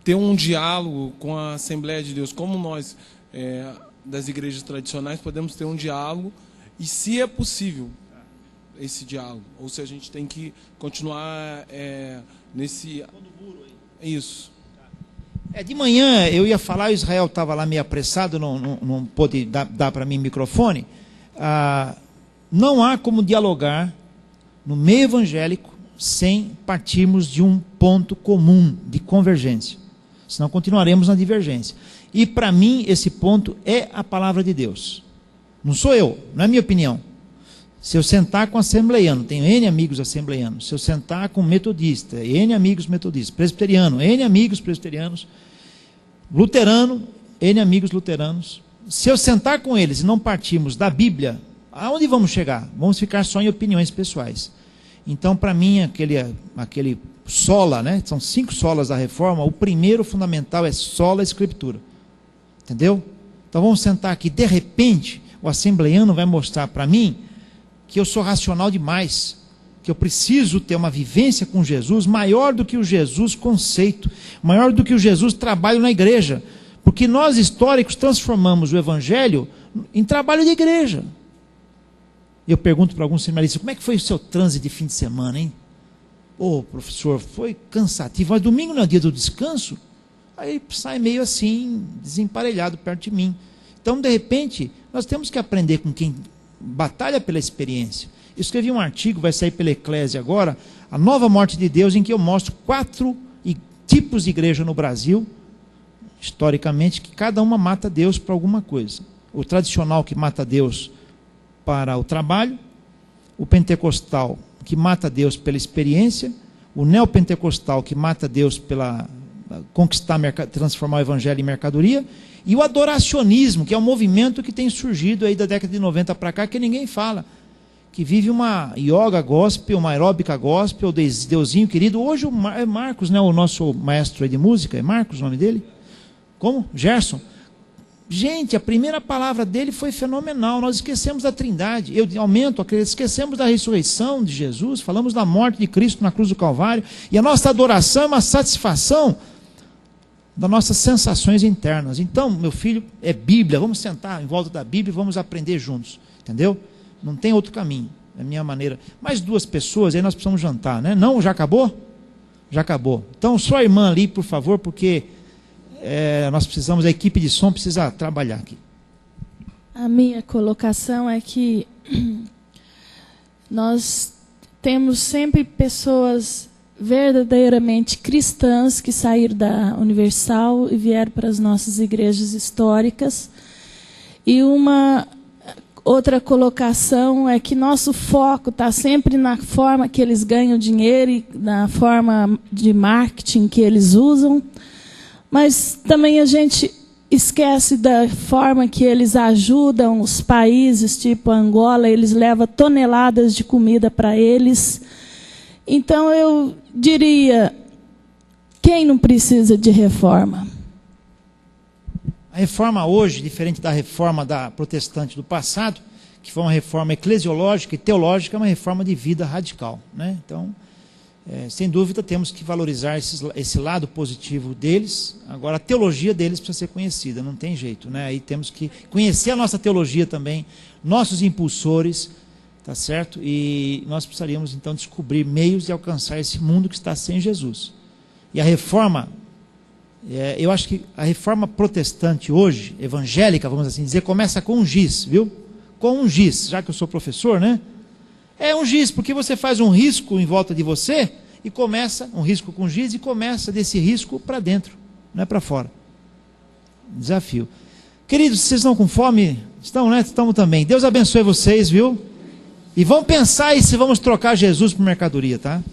Ter um diálogo com a Assembleia de Deus, como nós, das igrejas tradicionais, podemos ter um diálogo, e se é possível esse diálogo, ou se a gente tem que continuar nesse... Isso. De manhã eu ia falar, o Israel estava lá meio apressado, não pôde dar para mim o microfone. Não há como dialogar no meio evangélico sem partirmos de um ponto comum de convergência. Senão continuaremos na divergência. E para mim esse ponto é a palavra de Deus. Não sou eu, não é minha opinião. Se eu sentar com assembleiano, tenho N amigos assembleianos. Se eu sentar com metodista, N amigos metodistas. Presbiteriano, N amigos presbiterianos. Luterano, N amigos luteranos. Se eu sentar com eles e não partirmos da Bíblia, aonde vamos chegar? Vamos ficar só em opiniões pessoais. Então, para mim, aquele sola, né? São 5 solas da reforma. O primeiro fundamental é sola escritura. Entendeu? Então vamos sentar aqui. De repente, o assembleiano vai mostrar para mim que eu sou racional demais, que eu preciso ter uma vivência com Jesus maior do que o Jesus conceito, maior do que o Jesus trabalho na igreja, porque nós históricos transformamos o evangelho em trabalho de igreja. Eu pergunto para alguns seminaristas, como é que foi o seu trânsito de fim de semana, hein? Professor, foi cansativo, mas domingo não é dia do descanso? Aí sai meio assim, desemparelhado perto de mim. Então, de repente, nós temos que aprender com quem batalha pela experiência. Eu escrevi um artigo, vai sair pela Eclésia agora, A Nova Morte de Deus, em que eu mostro 4 tipos de igreja no Brasil, historicamente, que cada uma mata Deus para alguma coisa. O tradicional que mata Deus para o trabalho, o pentecostal que mata Deus pela experiência, o neopentecostal que mata Deus pela conquistar, transformar o evangelho em mercadoria, e o adoracionismo, que é um movimento que tem surgido aí da década de 90 para cá, que ninguém fala, que vive uma yoga gospel, uma aeróbica gospel, Deusinho querido. Hoje é Marcos, né, o nosso maestro aí de música, é Marcos o nome dele? Como? Gerson. Gente, a primeira palavra dele foi fenomenal. Nós esquecemos da Trindade. Esquecemos da ressurreição de Jesus, falamos da morte de Cristo na cruz do Calvário, e a nossa adoração é uma satisfação das nossas sensações internas. Então, meu filho, é Bíblia, vamos sentar em volta da Bíblia e vamos aprender juntos, entendeu? Não tem outro caminho, é a minha maneira. Mais 2 pessoas, aí nós precisamos jantar, né? Não, já acabou? Já acabou. Então, sua irmã ali, por favor, porque nós precisamos, a equipe de som precisa trabalhar aqui. A minha colocação é que nós temos sempre pessoas verdadeiramente cristãs que saíram da Universal e vieram para as nossas igrejas históricas. E uma outra colocação é que nosso foco está sempre na forma que eles ganham dinheiro e na forma de marketing que eles usam, mas também a gente esquece da forma que eles ajudam os países, tipo Angola, eles levam toneladas de comida para eles. Então eu diria, quem não precisa de reforma? A reforma hoje, diferente da reforma da protestante do passado, que foi uma reforma eclesiológica e teológica, é uma reforma de vida radical, né? Então, sem dúvida, temos que valorizar esse lado positivo deles. Agora, a teologia deles precisa ser conhecida, não tem jeito, né? Aí temos que conhecer a nossa teologia também, nossos impulsores, tá certo? E nós precisaríamos, então, descobrir meios de alcançar esse mundo que está sem Jesus. E a reforma... eu acho que a reforma protestante hoje, evangélica, vamos assim dizer, começa com um giz, viu? Com um giz, já que eu sou professor, né? É um giz, porque você faz um risco em volta de você e começa, um risco com giz, e começa desse risco para dentro, não é para fora. Desafio. Queridos, vocês estão com fome? Estão, né? Estamos também. Deus abençoe vocês, viu? E vamos pensar aí se vamos trocar Jesus por mercadoria, tá?